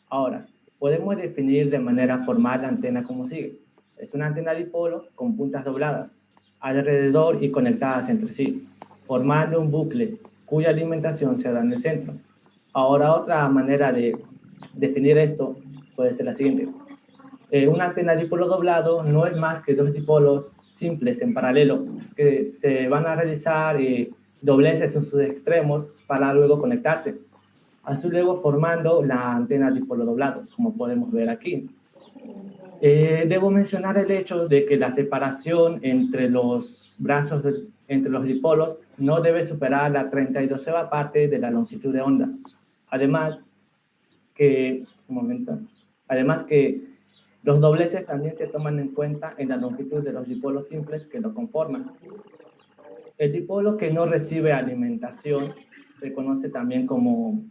Ahora, podemos definir de manera formal la antena como sigue. Es una antena dipolo con puntas dobladas alrededor y conectadas entre sí, formando un bucle cuya alimentación se da en el centro. Ahora, otra manera de definir esto puede ser la siguiente. Una antena dipolo doblado no es más que dos dipolos simples en paralelo que se van a realizar dobleces en sus extremos para luego conectarse, así luego formando la antena dipolo doblado, como podemos ver aquí. Debo mencionar el hecho de que la separación entre los brazos, entre los dipolos, no debe superar la 32ª parte de la longitud de onda. Además que los dobleces también se toman en cuenta en la longitud de los dipolos simples que lo conforman. El dipolo que no recibe alimentación se conoce también como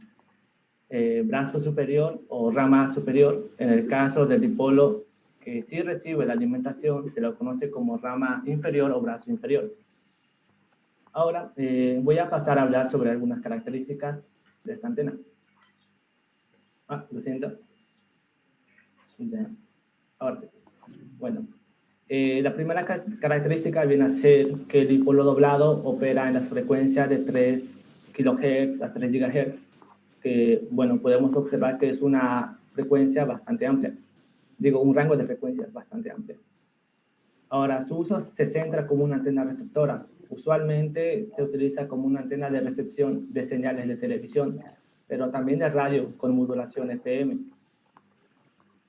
brazo superior o rama superior. En el caso del dipolo que sí recibe la alimentación, se lo conoce como rama inferior o brazo inferior. Ahora voy a pasar a hablar sobre algunas características de esta antena. Lo siento. Ya. Ahora, bueno, la primera característica viene a ser que el dipolo doblado opera en las frecuencias de 3 kHz a 3 GHz, que, bueno, podemos observar que es una frecuencia bastante amplia. Digo, un rango de frecuencias bastante amplio. Ahora, su uso se centra como una antena receptora. Usualmente se utiliza como una antena de recepción de señales de televisión, pero también de radio con modulación FM.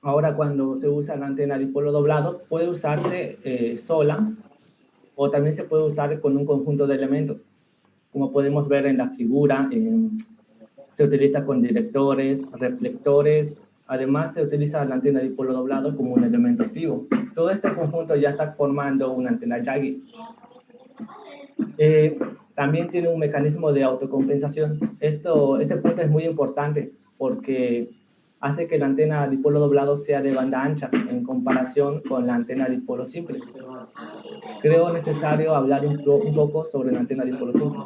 Ahora, cuando se usa la antena dipolo doblado, puede usarse sola o también se puede usar con un conjunto de elementos. Como podemos ver en la figura, se utiliza con directores, reflectores. Además, se utiliza la antena dipolo doblado como un elemento activo. Todo este conjunto ya está formando una antena Yagi. También tiene un mecanismo de autocompensación. Este punto es muy importante porque hace que la antena dipolo doblado sea de banda ancha en comparación con la antena dipolo simple. Creo necesario hablar un poco sobre la antena dipolo simple.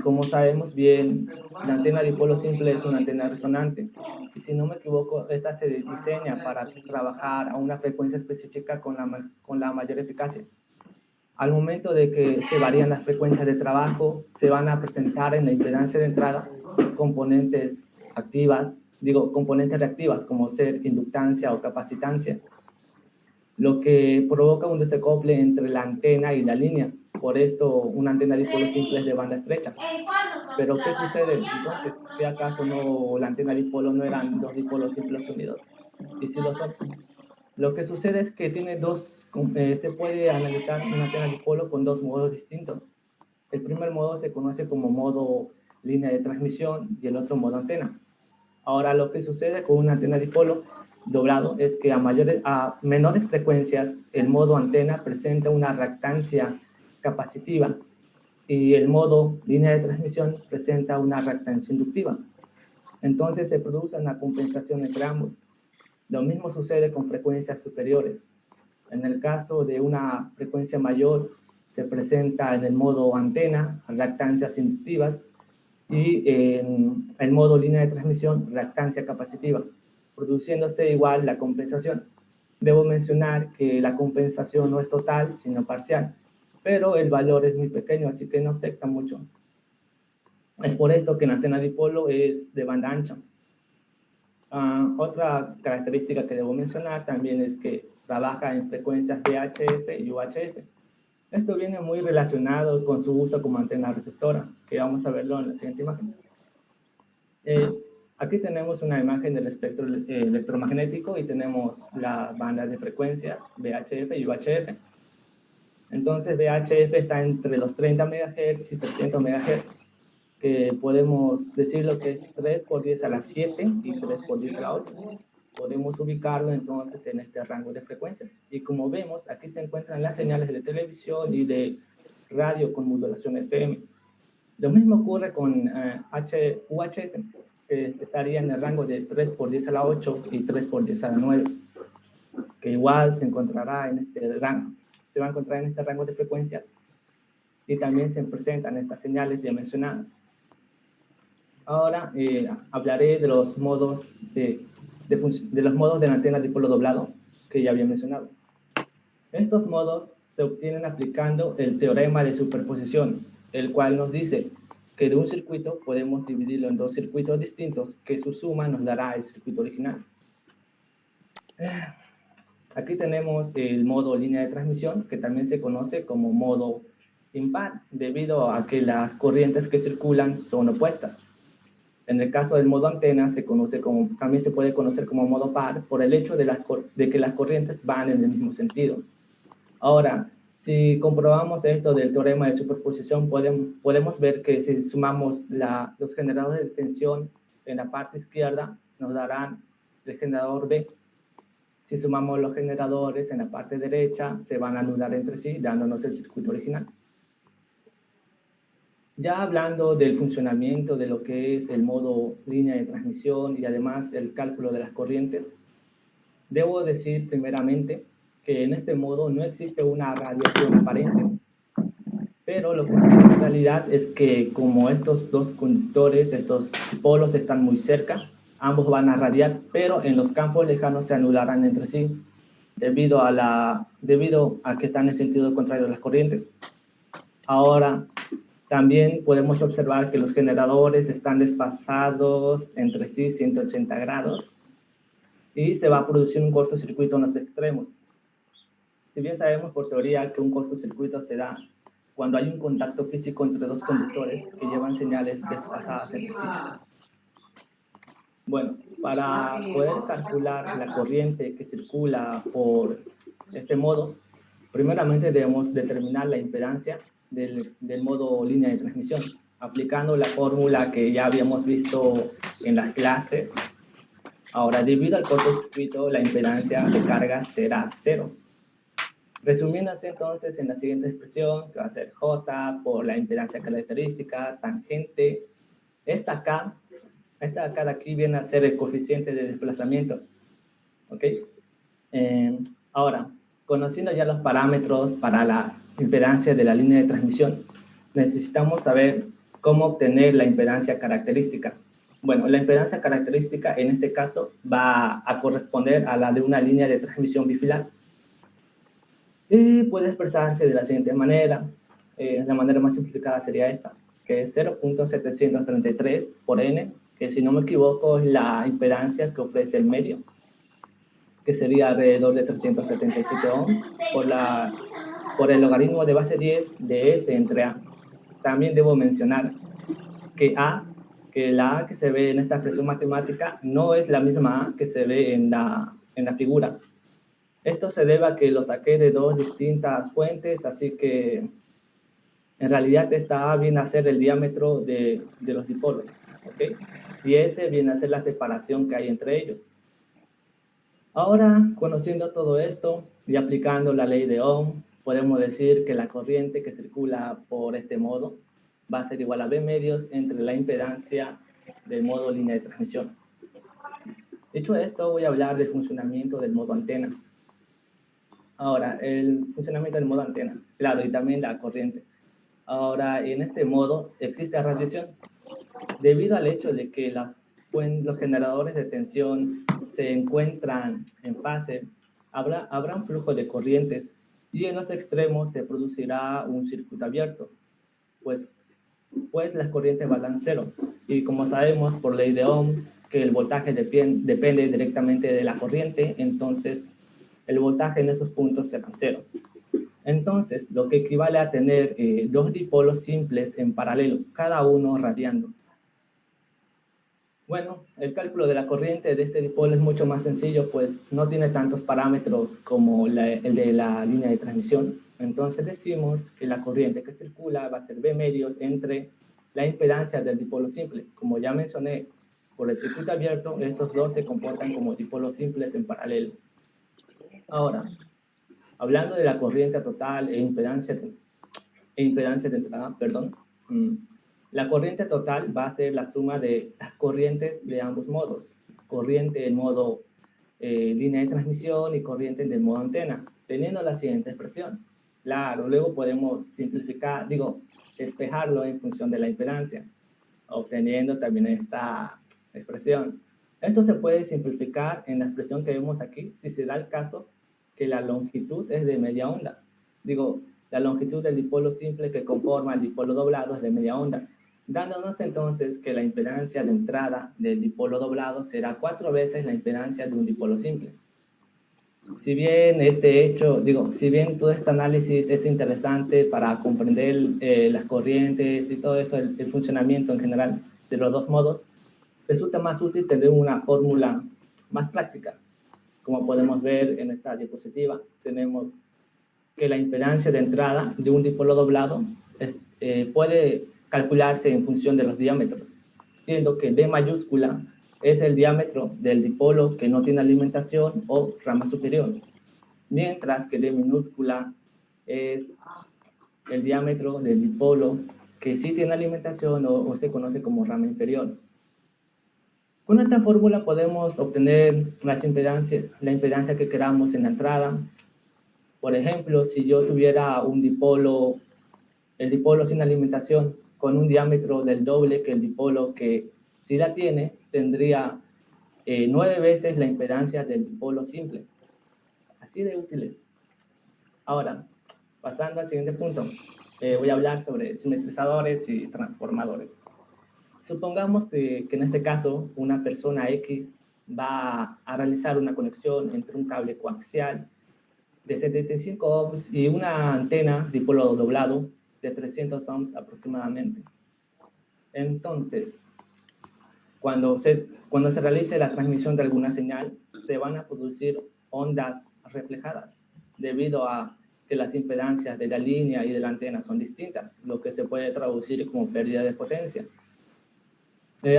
Como sabemos bien, la antena dipolo simple es una antena resonante. Y si no me equivoco, esta se diseña para trabajar a una frecuencia específica con la mayor eficacia. Al momento de que se varían las frecuencias de trabajo, se van a presentar en la impedancia de entrada componentes reactivas, como ser inductancia o capacitancia, lo que provoca un desacople entre la antena y la línea. Por esto, una antena dipolo simple es de banda estrecha. Pero, ¿qué sucede entonces? ¿Si acaso la antena dipolo no eran dos dipolos simples unidos? Y si lo son. Lo que sucede es que tiene se puede analizar una antena dipolo con dos modos distintos. El primer modo se conoce como modo línea de transmisión y el otro modo antena. Ahora, lo que sucede con una antena dipolo doblado es que a menores frecuencias el modo antena presenta una reactancia capacitiva y el modo línea de transmisión presenta una reactancia inductiva. Entonces se produce una compensación entre ambos. Lo mismo sucede con frecuencias superiores. En el caso de una frecuencia mayor se presenta en el modo antena reactancias inductivas y en el modo línea de transmisión reactancia capacitiva, produciéndose igual la compensación. Debo mencionar que la compensación no es total, sino parcial, pero el valor es muy pequeño, así que no afecta mucho. Es por esto que la antena dipolo es de banda ancha. Otra característica que debo mencionar también es que trabaja en frecuencias VHF y UHF. Esto viene muy relacionado con su uso como antena receptora, que vamos a verlo en la siguiente imagen. Aquí tenemos una imagen del espectro electromagnético y tenemos las bandas de frecuencia VHF y UHF. Entonces VHF está entre los 30 MHz y 300 MHz, que podemos decirlo que es 3 por 10 a la 7 y 3 por 10 a la 8. Podemos ubicarlo entonces en este rango de frecuencias. Y como vemos, aquí se encuentran las señales de televisión y de radio con modulación FM. Lo mismo ocurre con UHF, que estaría en el rango de 3 por 10 a la 8 y 3 por 10 a la 9, que igual se encontrará en este rango. Se va a encontrar en este rango de frecuencias y también se presentan estas señales ya mencionadas. Ahora hablaré de los modos de los modos de la antena dipolo doblado que ya había mencionado. Estos modos se obtienen aplicando el teorema de superposición, el cual nos dice que de un circuito podemos dividirlo en dos circuitos distintos, que su suma nos dará el circuito original. Aquí tenemos el modo línea de transmisión, que también se conoce como modo impar, debido a que las corrientes que circulan son opuestas. En el caso del modo antena también se puede conocer como modo par por el hecho de que las corrientes van en el mismo sentido. Ahora, si comprobamos esto del teorema de superposición, podemos ver que si sumamos los generadores de tensión en la parte izquierda, nos darán el generador B. Si sumamos los generadores en la parte derecha, se van a anular entre sí, dándonos el circuito original. Ya hablando del funcionamiento de lo que es el modo línea de transmisión y además el cálculo de las corrientes, debo decir primeramente que en este modo no existe una radiación aparente, pero lo que sucede en realidad es que como estos dos conductores, estos polos están muy cerca, ambos van a radiar, pero en los campos lejanos se anularán entre sí debido a que están en sentido contrario de las corrientes. Ahora, también podemos observar que los generadores están desfasados entre sí 180 grados y se va a producir un cortocircuito en los extremos. Si bien sabemos por teoría que un cortocircuito se da cuando hay un contacto físico entre dos conductores que llevan señales desfasadas entre sí. Bueno, para poder calcular la corriente que circula por este modo, primeramente debemos determinar la impedancia del modo línea de transmisión, aplicando la fórmula que ya habíamos visto en las clases. Ahora, debido al cortocircuito, la impedancia de carga será 0. Resumiéndose entonces en la siguiente expresión, que va a ser J por la impedancia característica, tangente. Esta K de aquí viene a ser el coeficiente de desplazamiento. ¿Ok? Ahora, conociendo ya los parámetros para la impedancia de la línea de transmisión, necesitamos saber cómo obtener la impedancia característica. Bueno, la impedancia característica en este caso va a corresponder a la de una línea de transmisión bifilar. Y puede expresarse de la siguiente manera. La manera más simplificada sería esta, que es 0.733 por N, que si no me equivoco es la impedancia que ofrece el medio, que sería alrededor de 377 ohms por el logaritmo de base 10 de S entre A. También debo mencionar que la A que se ve en esta expresión matemática no es la misma A que se ve en la figura. Esto se debe a que lo saqué de dos distintas fuentes, así que en realidad esta viene a ser el diámetro de los dipolos, ¿ok? Y ese viene a ser la separación que hay entre ellos. Ahora, conociendo todo esto y aplicando la ley de Ohm, podemos decir que la corriente que circula por este modo va a ser igual a B medios entre la impedancia del modo línea de transmisión. Dicho esto, voy a hablar del funcionamiento del modo antena. Ahora, el funcionamiento del modo antena, claro, y también la corriente. Ahora, en este modo existe radiación. Debido al hecho de que los generadores de tensión se encuentran en fase, habrá un flujo de corrientes y en los extremos se producirá un circuito abierto, pues las corrientes valdrán cero. Y como sabemos por ley de Ohm que el voltaje depende directamente de la corriente, entonces el voltaje en esos puntos será cero. Entonces, lo que equivale a tener dos dipolos simples en paralelo, cada uno radiando. Bueno, el cálculo de la corriente de este dipolo es mucho más sencillo, pues no tiene tantos parámetros como el de la línea de transmisión. Entonces decimos que la corriente que circula va a ser B medios entre la impedancia del dipolo simple. Como ya mencioné, por el circuito abierto, estos dos se comportan como dipolos simples en paralelo. Ahora, hablando de la corriente total e impedancia de entrada, la corriente total va a ser la suma de las corrientes de ambos modos. Corriente en modo línea de transmisión y corriente en el modo antena, teniendo la siguiente expresión. Claro, luego podemos simplificar, despejarlo en función de la impedancia, obteniendo también esta expresión. Esto se puede simplificar en la expresión que vemos aquí, si se da el caso que la longitud es de media onda. La longitud del dipolo simple que conforma el dipolo doblado es de media onda, dándonos entonces que la impedancia de entrada del dipolo doblado será 4 veces la impedancia de un dipolo simple. Si bien si bien todo este análisis es interesante para comprender las corrientes y todo eso, el funcionamiento en general de los dos modos, resulta más útil tener una fórmula más práctica. Como podemos ver en esta diapositiva, tenemos que la impedancia de entrada de un dipolo doblado puede calcularse en función de los diámetros, siendo que D mayúscula es el diámetro del dipolo que no tiene alimentación o rama superior, mientras que D minúscula es el diámetro del dipolo que sí tiene alimentación o se conoce como rama inferior. Con esta fórmula podemos obtener la impedancia que queramos en la entrada. Por ejemplo, si yo tuviera el dipolo sin alimentación con un diámetro del doble que el dipolo que sí la tiene, tendría 9 veces la impedancia del dipolo simple. Así de útiles. Ahora, pasando al siguiente punto, voy a hablar sobre simetrizadores y transformadores. Supongamos que en este caso una persona X va a realizar una conexión entre un cable coaxial de 75 ohms y una antena dipolo doblado de 300 ohms aproximadamente. Entonces, cuando se realice la transmisión de alguna señal, se van a producir ondas reflejadas debido a que las impedancias de la línea y de la antena son distintas, lo que se puede traducir como pérdida de potencia.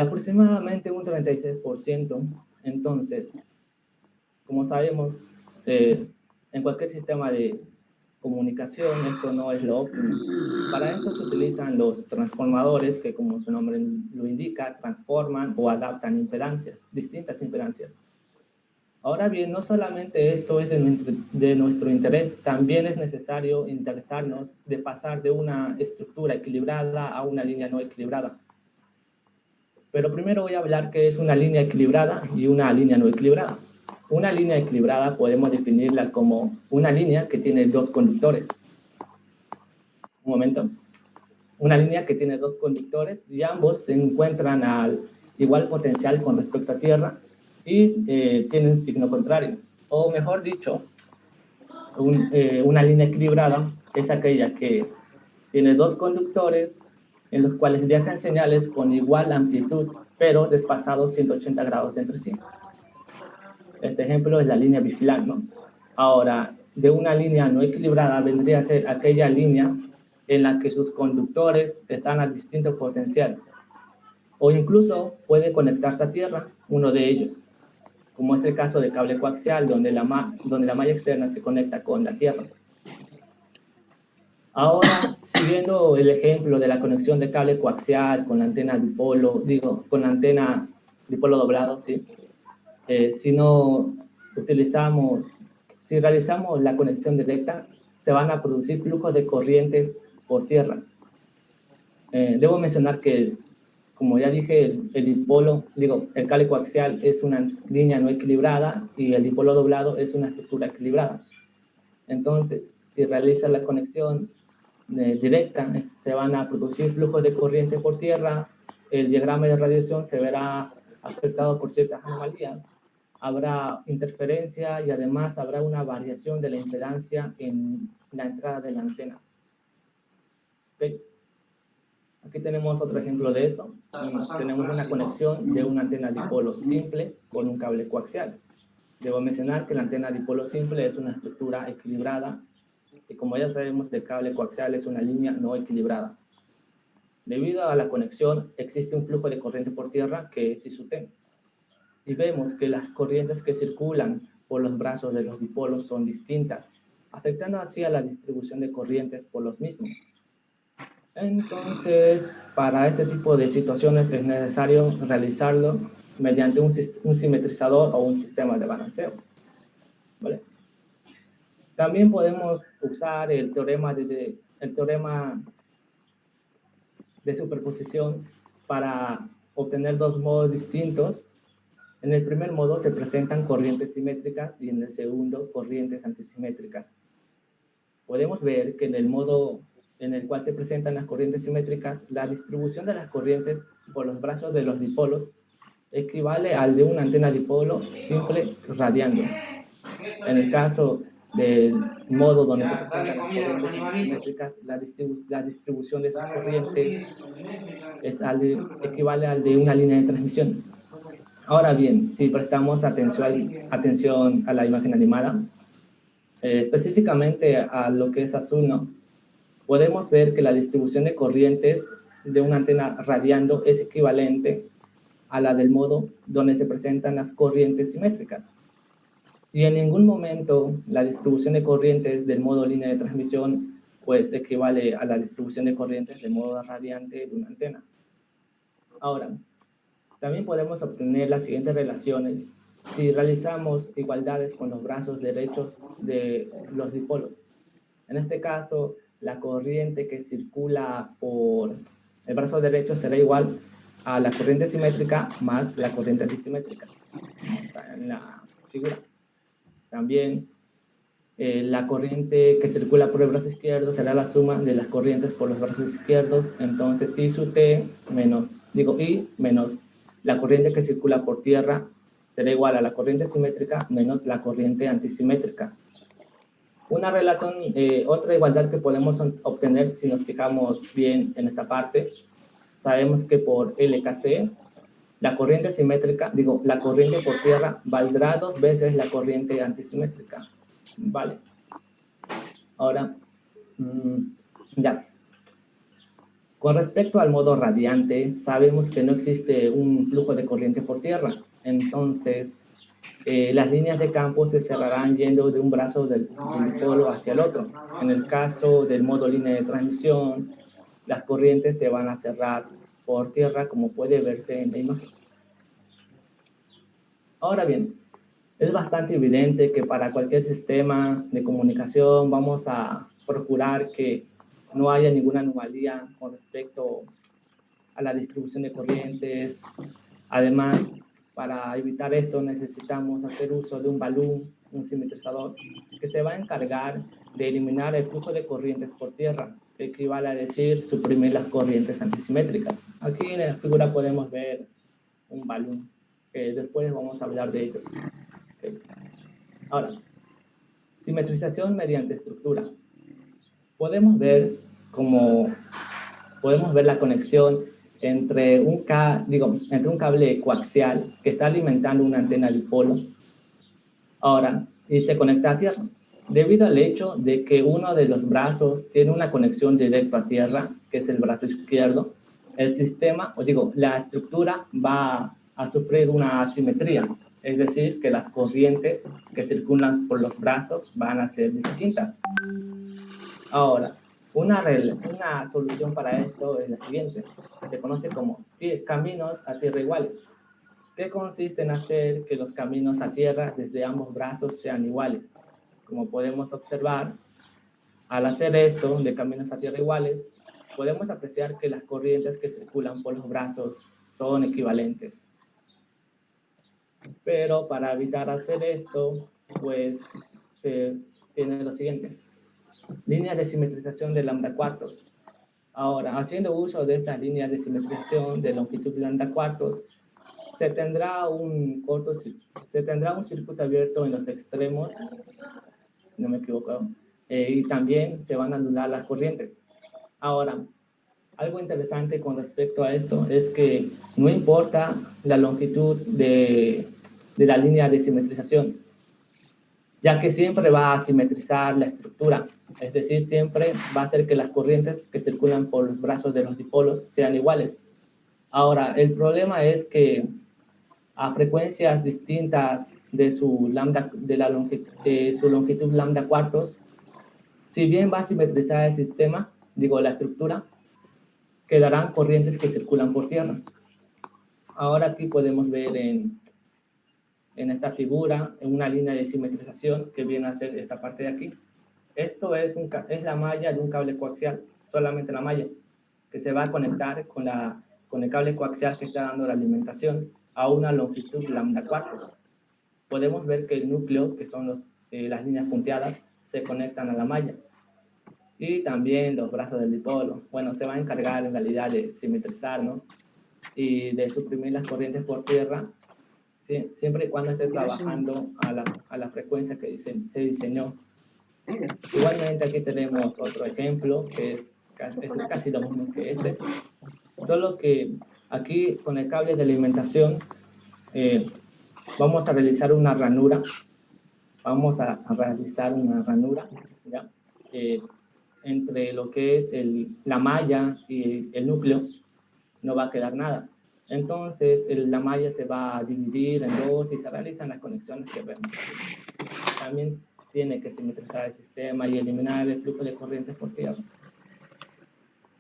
Aproximadamente un 36%. Entonces, como sabemos, en cualquier sistema de comunicación esto no es lo óptimo. Para esto se utilizan los transformadores que, como su nombre lo indica, transforman o adaptan impedancias, distintas impedancias. Ahora bien, no solamente esto es de nuestro interés, también es necesario interesarnos de pasar de una estructura equilibrada a una línea no equilibrada. Pero primero voy a hablar qué es una línea equilibrada y una línea no equilibrada. Una línea equilibrada podemos definirla como una línea que tiene dos conductores. Un momento. Una línea que tiene dos conductores y ambos se encuentran al igual potencial con respecto a tierra y tienen signo contrario. O mejor dicho, una línea equilibrada es aquella que tiene dos conductores en los cuales viajan señales con igual amplitud, pero desfasados 180 grados entre sí. Este ejemplo es la línea bifilar, ¿no? Ahora, de una línea no equilibrada vendría a ser aquella línea en la que sus conductores están a distinto potencial, o incluso puede conectarse a tierra, uno de ellos, como es el caso del cable coaxial, donde la malla externa se conecta con la tierra. Ahora, siguiendo el ejemplo de la conexión de cable coaxial con la antena dipolo, con la antena dipolo doblado, ¿sí? Si realizamos la conexión directa, se van a producir flujos de corrientes por tierra. Debo mencionar que, como ya dije, el cable coaxial es una línea no equilibrada y el dipolo doblado es una estructura equilibrada. Entonces, si realiza la conexión directa, se van a producir flujos de corriente por tierra, el diagrama de radiación se verá afectado por ciertas anomalías, habrá interferencia y además habrá una variación de la impedancia en la entrada de la antena. ¿Okay? Aquí tenemos otro ejemplo de esto. Tenemos una conexión de una antena dipolo simple con un cable coaxial. Debo mencionar que la antena dipolo simple es una estructura equilibrada y, como ya sabemos, el cable coaxial es una línea no equilibrada. Debido a la conexión, existe un flujo de corriente por tierra que es I sub T. Y vemos que las corrientes que circulan por los brazos de los dipolos son distintas, afectando así a la distribución de corrientes por los mismos. Entonces, para este tipo de situaciones es necesario realizarlo mediante un simetrizador o un sistema de balanceo. ¿Vale? También podemos usar el teorema de superposición para obtener dos modos distintos. En el primer modo se presentan corrientes simétricas y en el segundo corrientes antisimétricas. Podemos ver que en el modo en el cual se presentan las corrientes simétricas, la distribución de las corrientes por los brazos de los dipolos equivale al de una antena dipolo simple radiando. En el caso del modo donde se presentan las corrientes simétricas, la distribución de esas corrientes equivale al de una línea de transmisión. Ahora bien, si prestamos atención a la imagen animada, específicamente a lo que es azul, ¿no? Podemos ver que la distribución de corrientes de una antena radiando es equivalente a la del modo donde se presentan las corrientes simétricas. Y en ningún momento la distribución de corrientes del modo línea de transmisión pues equivale a la distribución de corrientes del modo radiante de una antena. Ahora, también podemos obtener las siguientes relaciones si realizamos igualdades con los brazos derechos de los dipolos. En este caso, la corriente que circula por el brazo derecho será igual a la corriente simétrica más la corriente antisimétrica. Está en la figura. También la corriente que circula por el brazo izquierdo será la suma de las corrientes por los brazos izquierdos. Entonces, I sub T I menos la corriente que circula por tierra será igual a la corriente simétrica menos la corriente antisimétrica. Una relación, otra igualdad que podemos obtener si nos fijamos bien en esta parte, sabemos que por LKC, la corriente simétrica, la corriente por tierra valdrá 2 veces la corriente antisimétrica. Vale. Ahora, ya. Con respecto al modo radiante, sabemos que no existe un flujo de corriente por tierra. Entonces, las líneas de campo se cerrarán yendo de un brazo del dipolo hacia el otro. En el caso del modo línea de transmisión, las corrientes se van a cerrar por tierra, como puede verse en la imagen. Ahora bien, es bastante evidente que para cualquier sistema de comunicación vamos a procurar que no haya ninguna anomalía con respecto a la distribución de corrientes. Además, para evitar esto necesitamos hacer uso de un balún, un simetrizador, que se va a encargar de eliminar el flujo de corrientes por tierra, que equivale a decir suprimir las corrientes antisimétricas. Aquí en la figura podemos ver un balún, que después vamos a hablar de ellos. Okay. Ahora, simetrización mediante estructura. Podemos ver la conexión entre un cable coaxial que está alimentando una antena dipolo. Ahora, y se conecta a tierra. debido al hecho de que uno de los brazos tiene una conexión directa a tierra, que es el brazo izquierdo, el sistema, o digo, la estructura va a sufrir una asimetría, es decir, que las corrientes que circulan por los brazos van a ser distintas. Ahora, una solución para esto es la siguiente, se conoce como caminos a tierra iguales, que consiste en hacer que los caminos a tierra desde ambos brazos sean iguales. Como podemos observar, al hacer esto de caminos a tierra iguales, podemos apreciar que las corrientes que circulan por los brazos son equivalentes. Pero para evitar hacer esto, pues se tiene lo siguiente. Líneas de simetrización de lambda cuartos. Ahora, haciendo uso de estas líneas de simetrización de longitud lambda cuartos, se tendrá un circuito abierto en los extremos, no me equivoco, y también se van a anular las corrientes. Ahora, algo interesante con respecto a esto es que no importa la longitud de la línea de simetrización, ya que siempre va a simetrizar la estructura, es decir, siempre va a hacer que las corrientes que circulan por los brazos de los dipolos sean iguales. Ahora, el problema es que a frecuencias distintas de su longitud lambda cuartos, si bien va a simetrizar el sistema, digo la estructura, quedarán corrientes que circulan por tierra. Ahora aquí podemos ver en esta figura, en una línea de simetrización que viene a ser esta parte de aquí. Esto es la malla de un cable coaxial, solamente la malla, que se va a conectar con el cable coaxial que está dando la alimentación a una longitud lambda cuartos. Podemos ver que el núcleo, que son las líneas punteadas, se conectan a la malla. Y también los brazos del dipolo. Bueno, se va a encargar en realidad de simetrizar, ¿no? Y de suprimir las corrientes por tierra, ¿sí? Siempre y cuando esté trabajando a la frecuencia que se diseñó. Igualmente aquí tenemos otro ejemplo que es casi lo mismo que este, solo que aquí con el cable de alimentación vamos a realizar una ranura. ¿Ya? Entre lo que es la malla y el núcleo, no va a quedar nada. Entonces, la malla se va a dividir en dos y se realizan las conexiones que vemos. También tiene que simetrizar el sistema y eliminar el flujo de corrientes por tierra.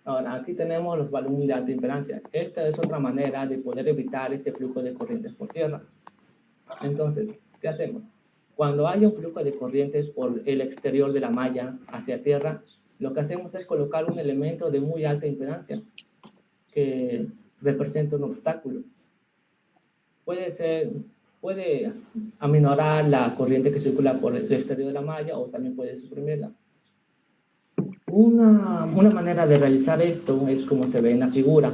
Ahora, aquí tenemos los volúmenes de alta impedancia. Esta es otra manera de poder evitar ese flujo de corrientes por tierra. Entonces, ¿qué hacemos? Cuando hay un flujo de corrientes por el exterior de la malla hacia tierra, lo que hacemos es colocar un elemento de muy alta impedancia que representa un obstáculo. Puede aminorar la corriente que circula por el exterior de la malla o también puede suprimirla. Una manera de realizar esto es como se ve en la figura.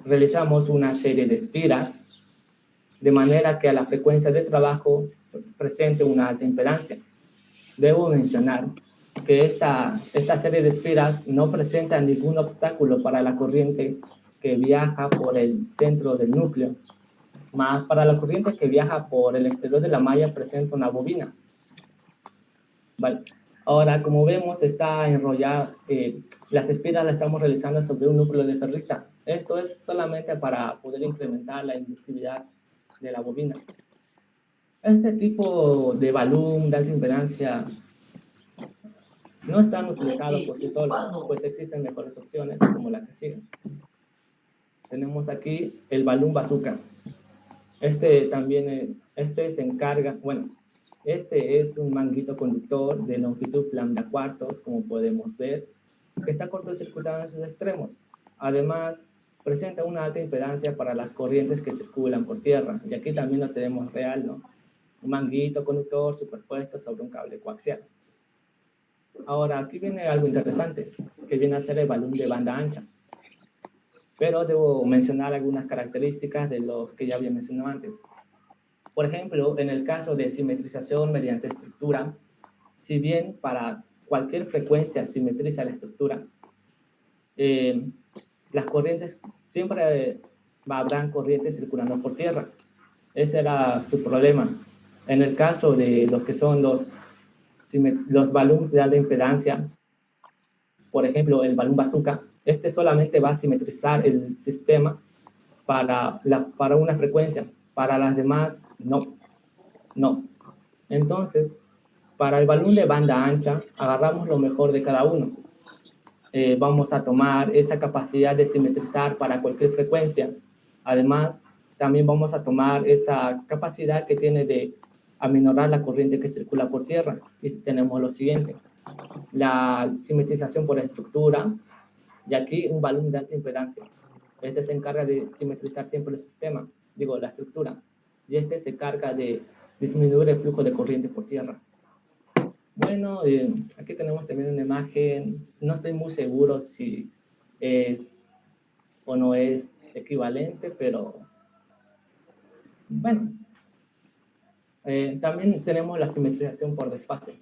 Realizamos una serie de espiras de manera que a la frecuencia de trabajo presente una alta impedancia. Debo mencionar que esta serie de espiras no presenta ningún obstáculo para la corriente que viaja por el centro del núcleo, más para la corriente que viaja por el exterior de la malla presenta una bobina. Vale. Ahora, como vemos, está enrollada, las espiras las estamos realizando sobre un núcleo de ferrita. Esto es solamente para poder incrementar la inductividad de la bobina. Este tipo de balón de alta impedancia no están utilizados por sí solos, pues existen mejores opciones como la que sigue. Tenemos aquí el balón bazooka. Este se encarga, bueno, este es un manguito conductor de longitud lambda cuartos, como podemos ver, que está cortocircuitado en sus extremos. Además, presenta una alta impedancia para las corrientes que circulan por tierra. Y aquí también lo tenemos real, ¿no? Un manguito conductor superpuesto sobre un cable coaxial. Ahora, aquí viene algo interesante, que viene a ser el balón de banda ancha. Pero debo mencionar algunas características de los que ya había mencionado antes. Por ejemplo, en el caso de simetrización mediante estructura, si bien para cualquier frecuencia simetriza la estructura, las corrientes, siempre habrán corrientes circulando por tierra. Ese era su problema. En el caso de los que son los balloons de alta impedancia, por ejemplo, el balón bazooka, este solamente va a simetrizar el sistema para una frecuencia, para las demás no. Entonces, para el balón de banda ancha, agarramos lo mejor de cada uno. Vamos a tomar esa capacidad de simetrizar para cualquier frecuencia. Además, también vamos a tomar esa capacidad que tiene de aminorar la corriente que circula por tierra. Y tenemos lo siguiente: la simetrización por estructura, y aquí un balón de alta impedancia. Este se encarga de simetrizar siempre el sistema, la estructura, y este se encarga de disminuir el flujo de corriente por tierra. Bueno, aquí tenemos también una imagen, no estoy muy seguro si es o no es equivalente, pero bueno. También tenemos la simetrización por desfase.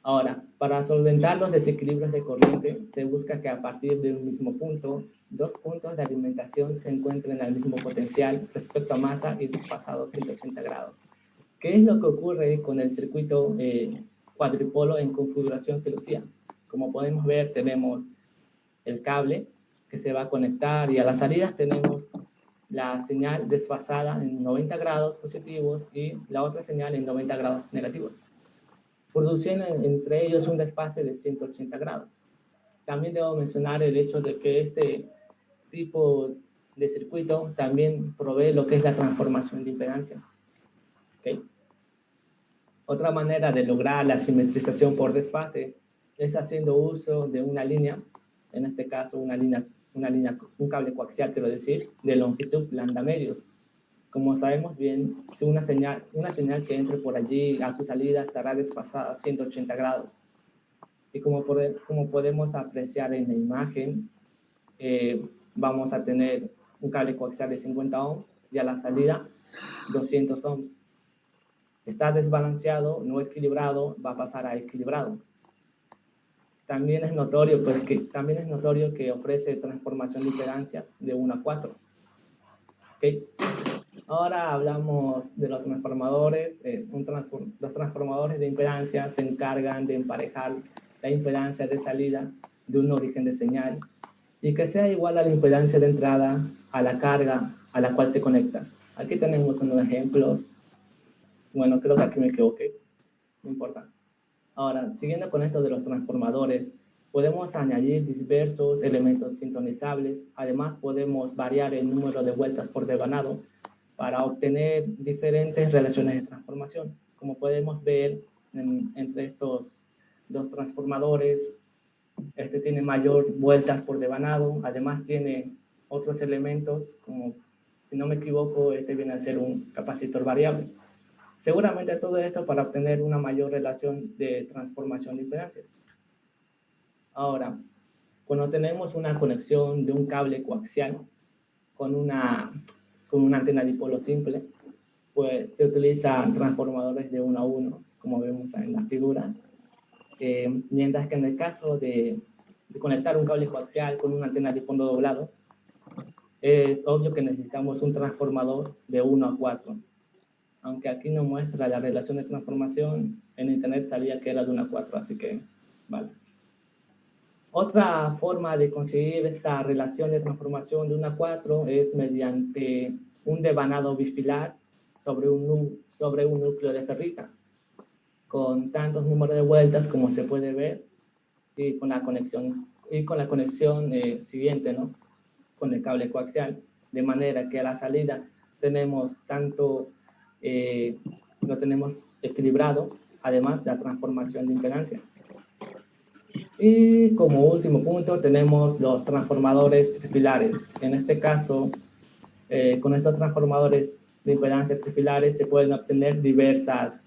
Ahora, para solventar los desequilibrios de corriente, se busca que a partir de un mismo punto, dos puntos de alimentación se encuentren al mismo potencial respecto a masa y desfasados 180 grados. ¿Qué es lo que ocurre con el circuito cuadripolo en configuración celosía? Como podemos ver, tenemos el cable que se va a conectar y a las salidas tenemos la señal desfasada en 90 grados positivos y la otra señal en 90 grados negativos, produciendo entre ellos un desfase de 180 grados. También debo mencionar el hecho de que este tipo de circuito también provee lo que es la transformación de impedancia. ¿Okay? Otra manera de lograr la simetrización por desfase es haciendo uso de una línea, en este caso un cable coaxial, quiero decir, de longitud lambda medios. Como sabemos bien, si una señal que entre por allí a su salida estará desfasada a 180 grados. Y como podemos apreciar en la imagen, vamos a tener un cable coaxial de 50 ohms y a la salida 200 ohms. Está desbalanceado, no equilibrado, va a pasar a equilibrado. También es notorio que ofrece transformación de impedancia de 1 a 4. ¿Okay? Ahora hablamos de los transformadores. Los transformadores de impedancia se encargan de emparejar la impedancia de salida de un origen de señal y que sea igual a la impedancia de entrada a la carga a la cual se conecta. Aquí tenemos unos ejemplos. Bueno, creo que aquí me equivoqué. No importa. Ahora, siguiendo con esto de los transformadores, podemos añadir diversos elementos sintonizables. Además, podemos variar el número de vueltas por devanado para obtener diferentes relaciones de transformación. Como podemos ver entre estos dos transformadores, este tiene mayor vueltas por devanado. Además, tiene otros elementos, como, si no me equivoco, este viene a ser un capacitor variable. Seguramente todo esto para obtener una mayor relación de transformación de impedancias. Ahora, cuando tenemos una conexión de un cable coaxial con una antena dipolo simple, pues se utilizan transformadores de 1 a 1, como vemos en la figura. Mientras que en el caso de conectar un cable coaxial con una antena dipolo doblado, es obvio que necesitamos un transformador de 1 a 4. Aunque aquí no muestra la relación de transformación, en internet salía que era de 1 a 4, así que vale. Otra forma de conseguir esta relación de transformación de 1 a 4 es mediante un devanado bifilar sobre un núcleo de ferrita, con tantos números de vueltas como se puede ver, y con la conexión siguiente, ¿no? Con el cable coaxial, de manera que a la salida tenemos lo tenemos equilibrado, además de la transformación de impedancia. Y como último punto tenemos los transformadores trifilares. En este caso, con estos transformadores de impedancia trifilares se pueden obtener diversas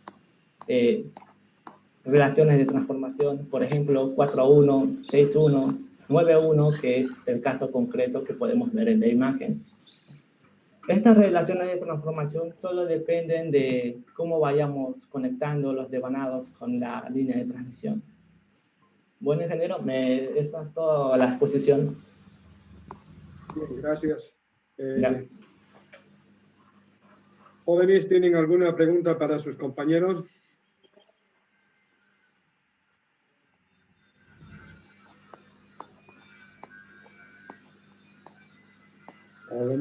relaciones de transformación, por ejemplo 4 a 1, 6 a 1, 9 a 1, que es el caso concreto que podemos ver en la imagen. Estas relaciones de transformación solo dependen de cómo vayamos conectando los devanados con la línea de transmisión. Bueno, ingeniero, esa es toda la exposición. Bien, gracias. ¿Jóvenes tienen alguna pregunta para sus compañeros?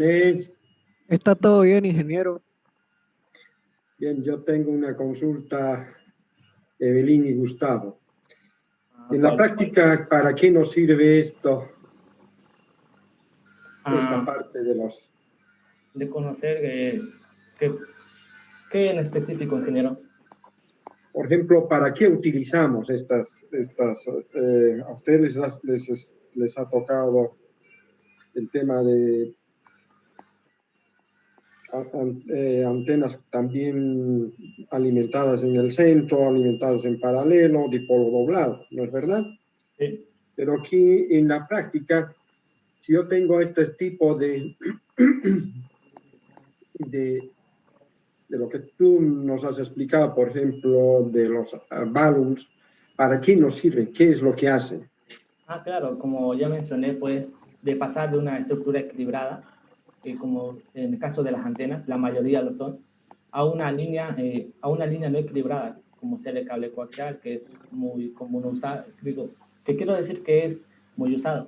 Jóvenes, Está todo bien, ingeniero. bien, yo tengo una consulta, Evelyn y Gustavo. En la ¿Cuál? práctica, ¿para qué nos sirve esto? Esta Ah, parte de los... de conocer qué en específico, ingeniero. Por ejemplo, ¿para qué utilizamos estas a ustedes les ha tocado el tema de antenas también alimentadas en el centro, alimentadas en paralelo, dipolo doblado, ¿no es verdad? Sí. Pero aquí en la práctica, si yo tengo este tipo de lo que tú nos has explicado, por ejemplo, de los balloons, ¿para qué nos sirven? ¿Qué es lo que hacen? Claro, como ya mencioné, pues de pasar de una estructura equilibrada, como en el caso de las antenas, la mayoría lo son, a una línea no equilibrada, como ser el cable coaxial, que es muy común usar, digo, que quiero decir que es muy usado,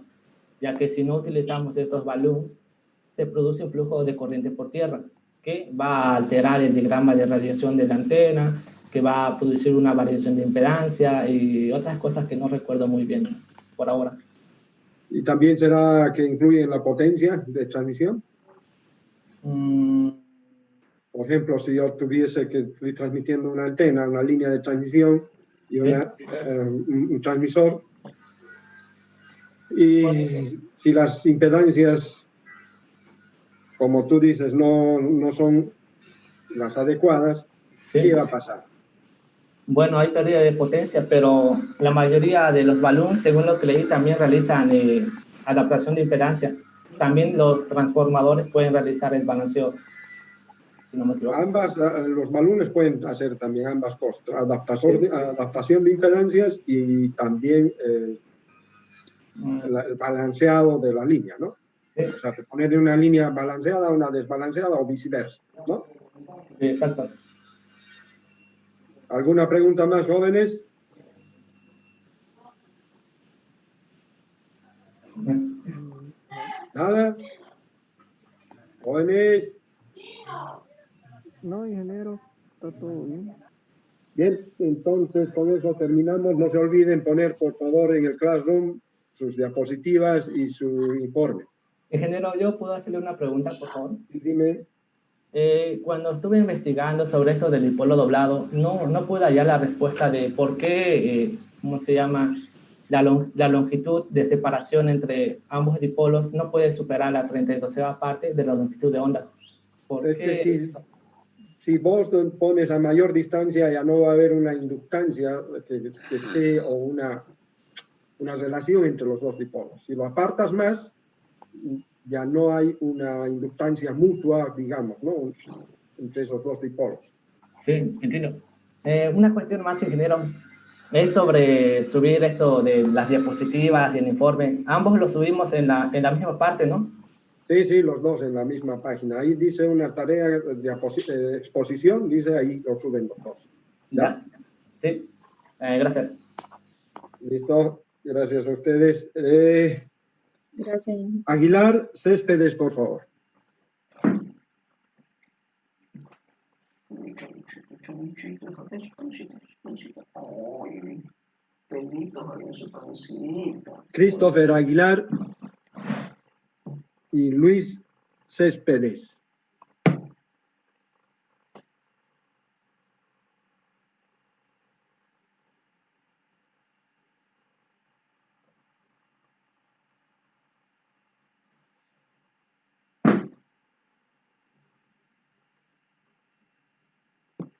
ya que si no utilizamos estos balloons, se produce un flujo de corriente por tierra, que va a alterar el diagrama de radiación de la antena, que va a producir una variación de impedancia y otras cosas que no recuerdo muy bien por ahora. ¿Y también será que incluye la potencia de transmisión? Por ejemplo, si yo tuviese que estoy transmitiendo una antena, una línea de transmisión y un transmisor, y si las impedancias, como tú dices, no son las adecuadas, ¿Sí? ¿qué va a pasar? Bueno, hay pérdida de potencia, pero la mayoría de los balloons, según lo que leí, también realizan adaptación de impedancia. También los transformadores pueden realizar el balanceo, si no me equivoco. Los balones pueden hacer también ambas cosas, adaptación de impedancias y también el balanceado de la línea, ¿no? Sí. O sea, poner una línea balanceada, una desbalanceada o viceversa, ¿no? Sí, exacto. ¿Alguna pregunta más, jóvenes? ¿Nada? ¿Jóvenes? No, ingeniero, está todo bien. Bien, entonces con eso terminamos. No se olviden poner, por favor, en el Classroom sus diapositivas y su informe. Ingeniero, ¿yo puedo hacerle una pregunta, por favor? Dime. Cuando estuve investigando sobre esto del dipolo doblado, no pude hallar la respuesta de por qué, ¿cómo se llama? La longitud de separación entre ambos dipolos no puede superar la 32ª parte de la longitud de onda. ¿Por Es que qué? si vos pones a mayor distancia, ya no va a haber una inductancia que esté o una relación entre los dos dipolos. Si lo apartas más, ya no hay una inductancia mutua, digamos, ¿no? Entre esos dos dipolos. Sí, entiendo. Una cuestión más, ingeniero, es sobre subir esto de las diapositivas y el informe. Ambos lo subimos en la misma parte, ¿no? Sí, los dos en la misma página. Ahí dice una tarea de exposición, dice ahí lo suben los dos. ¿Ya? Sí, gracias. Listo, gracias a ustedes. Gracias. Aguilar Céspedes, por favor. Christopher Aguilar y Luis Céspedes.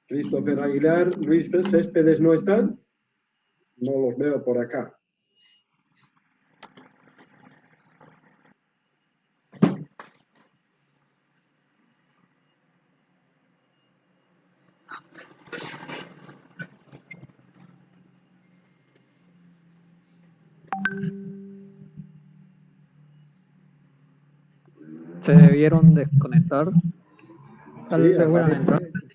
Christopher Aguilar, Luis Céspedes no están. No los veo por acá. Se debieron desconectar. Tal Sí, vez vuelvan a entrar. aparentemente.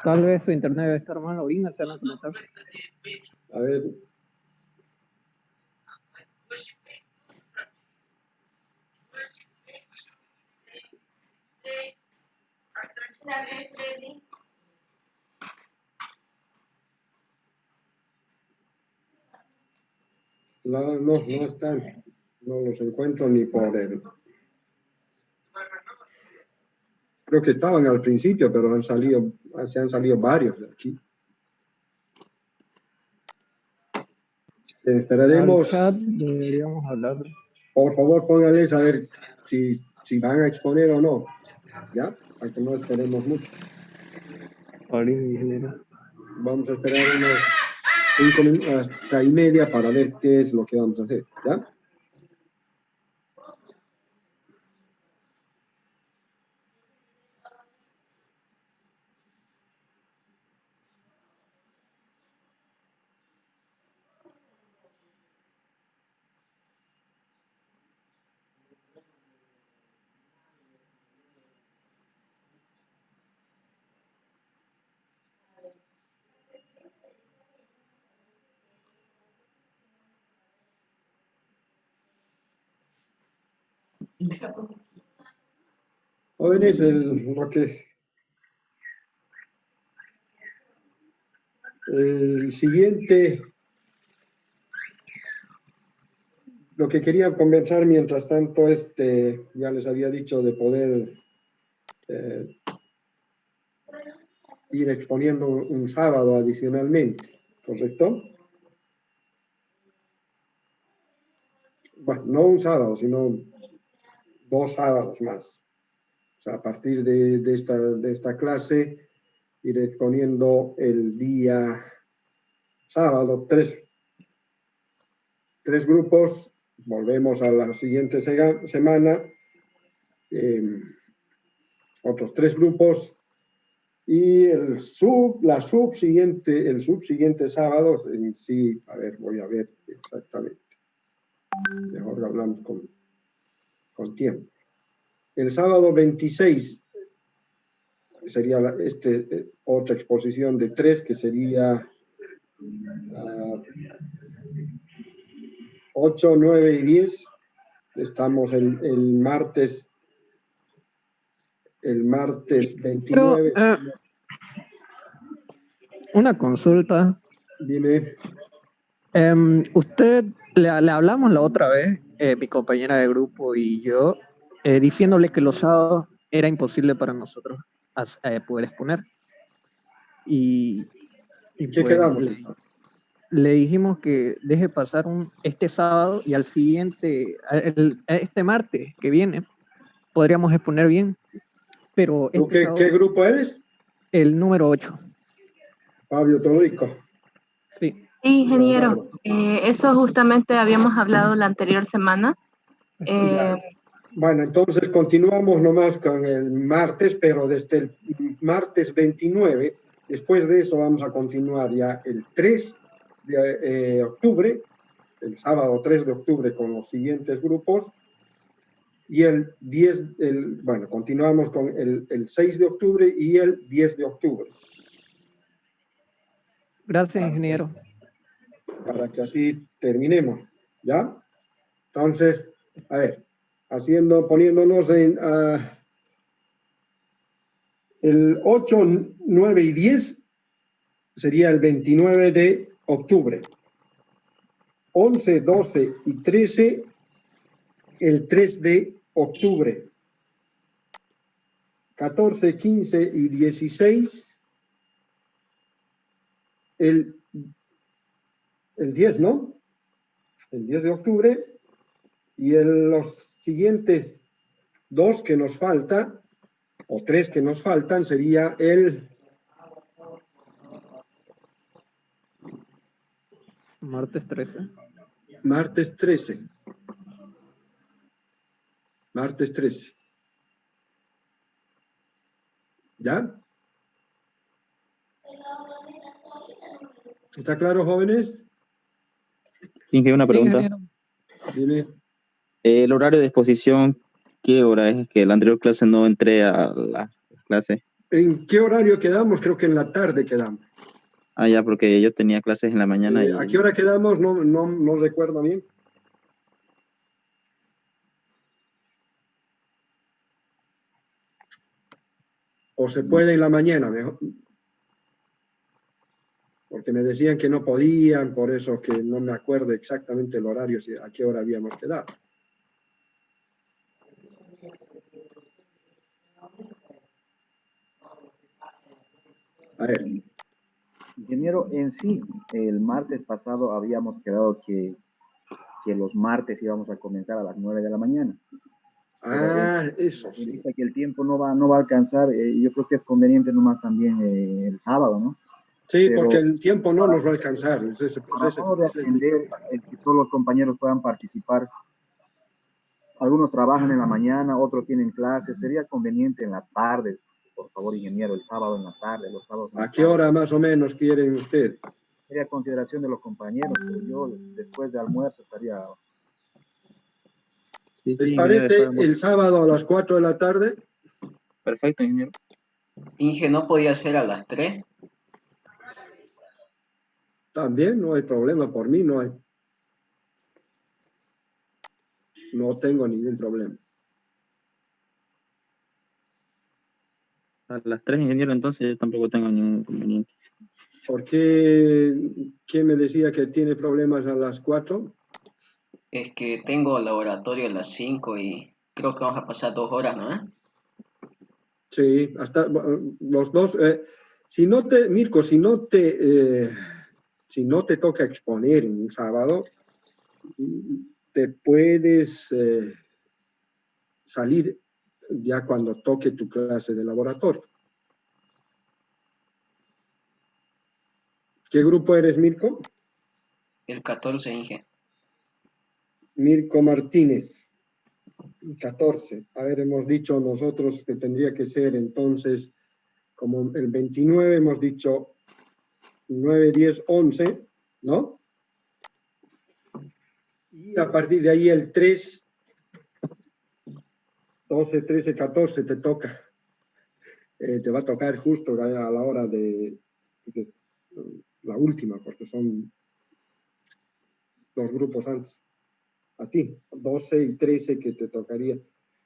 Tal vez su internet debe estar mal. Ahorita se van a conectar. A ver. No están. No los encuentro ni por él. Creo que estaban al principio, pero se han salido varios de aquí. Esperaremos. Al chat deberíamos hablar. Por favor, pónganles a ver si van a exponer o no. ¿Ya? Para que no esperemos mucho. Orín, ingeniero. Vamos a esperar unos 5 minutos hasta y media para ver qué es lo que vamos a hacer. ¿Ya? Jóvenes, el siguiente, lo que quería comenzar mientras tanto ya les había dicho de poder ir exponiendo un sábado adicionalmente, ¿correcto? Bueno, no un sábado, sino 2 sábados más. O sea, a partir de esta clase, ir exponiendo el día sábado 3 grupos. Volvemos a la siguiente semana, otros 3 grupos, y el subsiguiente sábado, en sí, a ver, voy a ver exactamente. Mejor hablamos con tiempo. El sábado 26 sería otra exposición de 3, que sería 8, 9 y 10. Estamos el martes 29. Pero, una consulta. Dime. Usted le hablamos la otra vez, mi compañera de grupo y yo, diciéndole que los sábados era imposible para nosotros poder exponer. Y ¿Qué quedamos? Le dijimos que deje pasar este sábado y al siguiente, este martes que viene, podríamos exponer bien. Pero ¿Tú qué grupo eres? El número 8. Fabio Todrico. Sí. Ingeniero, eso justamente habíamos hablado la anterior semana. Bueno, entonces continuamos nomás con el martes, pero desde el martes 29, después de eso vamos a continuar ya el 3 de octubre, el sábado 3 de octubre con los siguientes grupos, y el 10, continuamos con el 6 de octubre y el 10 de octubre. Gracias, ingeniero. Para que así terminemos, ¿ya? Entonces, a ver, poniéndonos en el 8, 9 y 10 sería el 29 de octubre. 11, 12 y 13 el 3 de octubre. 14, 15 y 16 el 10, ¿no? El 10 de octubre. Y los siguientes 2 que nos falta, o 3 que nos faltan, sería el martes 13. Martes 13. Martes 13. ¿Ya? ¿Está claro, jóvenes? Sí, que una pregunta. Dime. El horario de exposición, ¿qué hora es? Que la anterior clase no entré a la clase. ¿En qué horario quedamos? Creo que en la tarde quedamos. Ah, ya, porque yo tenía clases en la mañana. ¿A qué hora quedamos? No recuerdo bien. O se puede en la mañana, mejor. Porque me decían que no podían, por eso que no me acuerdo exactamente el horario, a qué hora habíamos quedado. A ver. Ingeniero, en sí, el martes pasado habíamos quedado que los martes íbamos a comenzar a las 9 de la mañana. Ah, eso sí. Que el tiempo no va a alcanzar, yo creo que es conveniente nomás también el sábado, ¿no? Sí, pero porque el tiempo no nos va a alcanzar. Para atender, que todos los compañeros puedan participar. Algunos trabajan en la mañana, otros tienen clases. Sería conveniente en la tarde, por favor, ingeniero, el sábado en la tarde, los sábados. ¿A qué hora más o menos quieren ustedes? Sería consideración de los compañeros, pero yo después de almuerzo estaría... Sí, ¿Les parece el sábado a las 4 de la tarde? Perfecto, ingeniero. Inge, ¿no podía ser a las 3? También, no hay problema, por mí no hay. No tengo ningún problema. A las 3, ingeniero, entonces yo tampoco tengo ningún inconveniente. ¿Por qué? ¿Quién me decía que tiene problemas a las 4? Es que tengo laboratorio a las 5 y creo que vamos a pasar 2 horas, ¿no? Sí, hasta los dos. Mirko, si no te toca exponer un sábado, te puedes salir ya cuando toque tu clase de laboratorio. ¿Qué grupo eres, Mirko? El 14, Inge. Mirko Martínez, 14. A ver, hemos dicho nosotros que tendría que ser entonces, como el 29, hemos dicho 9, 10, 11, ¿no? Y a partir de ahí el 3, 12, 13, 14 te toca. Te va a tocar justo a la hora de la última, porque son 2 grupos antes. A ti, 12 y 13 que te tocaría.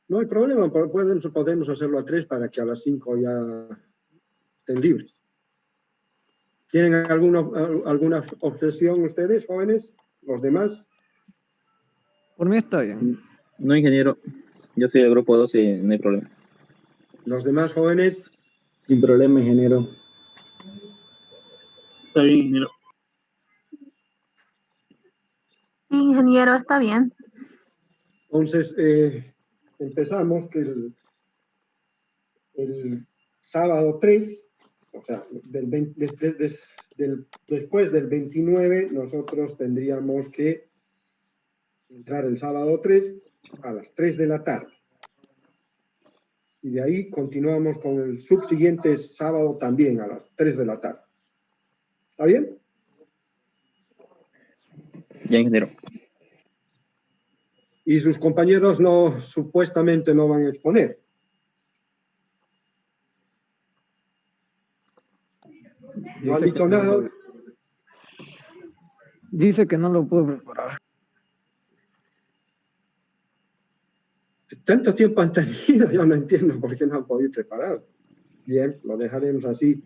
No hay problema, podemos hacerlo a 3 para que a las 5 ya estén libres. ¿Tienen alguna objeción ustedes, jóvenes? ¿Los demás? Por mí está bien. No, ingeniero. Yo soy del grupo 12 y no hay problema. ¿Los demás jóvenes? Sin problema, ingeniero. Está bien, ingeniero. Sí, ingeniero, está bien. Entonces, empezamos que el sábado 3, o sea, después del 29, nosotros tendríamos que entrar el sábado 3 a las 3 de la tarde. Y de ahí continuamos con el subsiguiente sábado también a las 3 de la tarde. ¿Está bien? Ya, ingeniero. Y sus compañeros supuestamente no van a exponer. ¿No han dicho nada? Dice que no lo puedo preparar. Tanto tiempo han tenido, yo no entiendo por qué no han podido preparar. Bien, lo dejaremos así.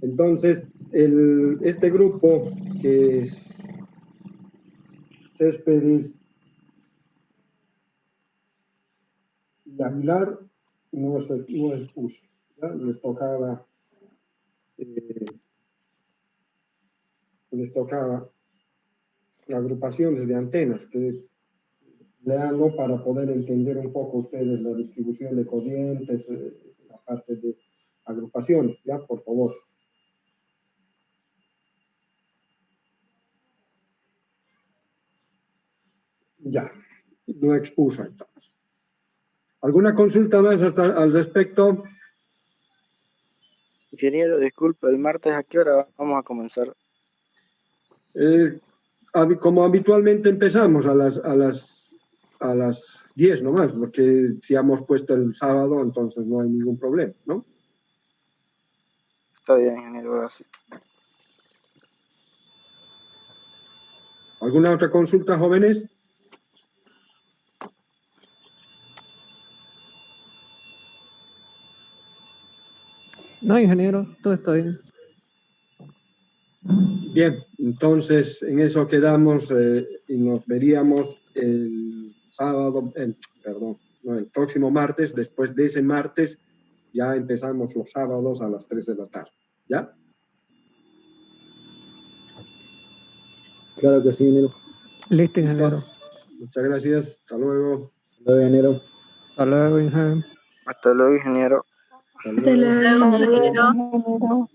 Entonces, este grupo que es Céspedes y Aguilar no expuso. Les tocaba agrupaciones de antenas, que leanlo para poder entender un poco ustedes la distribución de corrientes, la parte de agrupaciones, ya, por favor. Ya, no expuso entonces. ¿Alguna consulta más al respecto? Ingeniero, disculpe, ¿el martes a qué hora vamos a comenzar? Como habitualmente empezamos a las 10 nomás, porque si hemos puesto el sábado, entonces no hay ningún problema, ¿no? Está bien, ingeniero, gracias. ¿Alguna otra consulta, jóvenes? No, ingeniero, todo está bien. Bien, entonces en eso quedamos y nos veríamos el sábado, perdón, no, el próximo martes. Después de ese martes ya empezamos los sábados a las 3 de la tarde. ¿Ya? Claro que sí, ingeniero. Listo, ingeniero. Muchas gracias. Hasta luego. Hasta luego, ingeniero. Hasta luego, ingeniero. Hasta luego, ingeniero. Hasta luego. Hasta luego, ingeniero.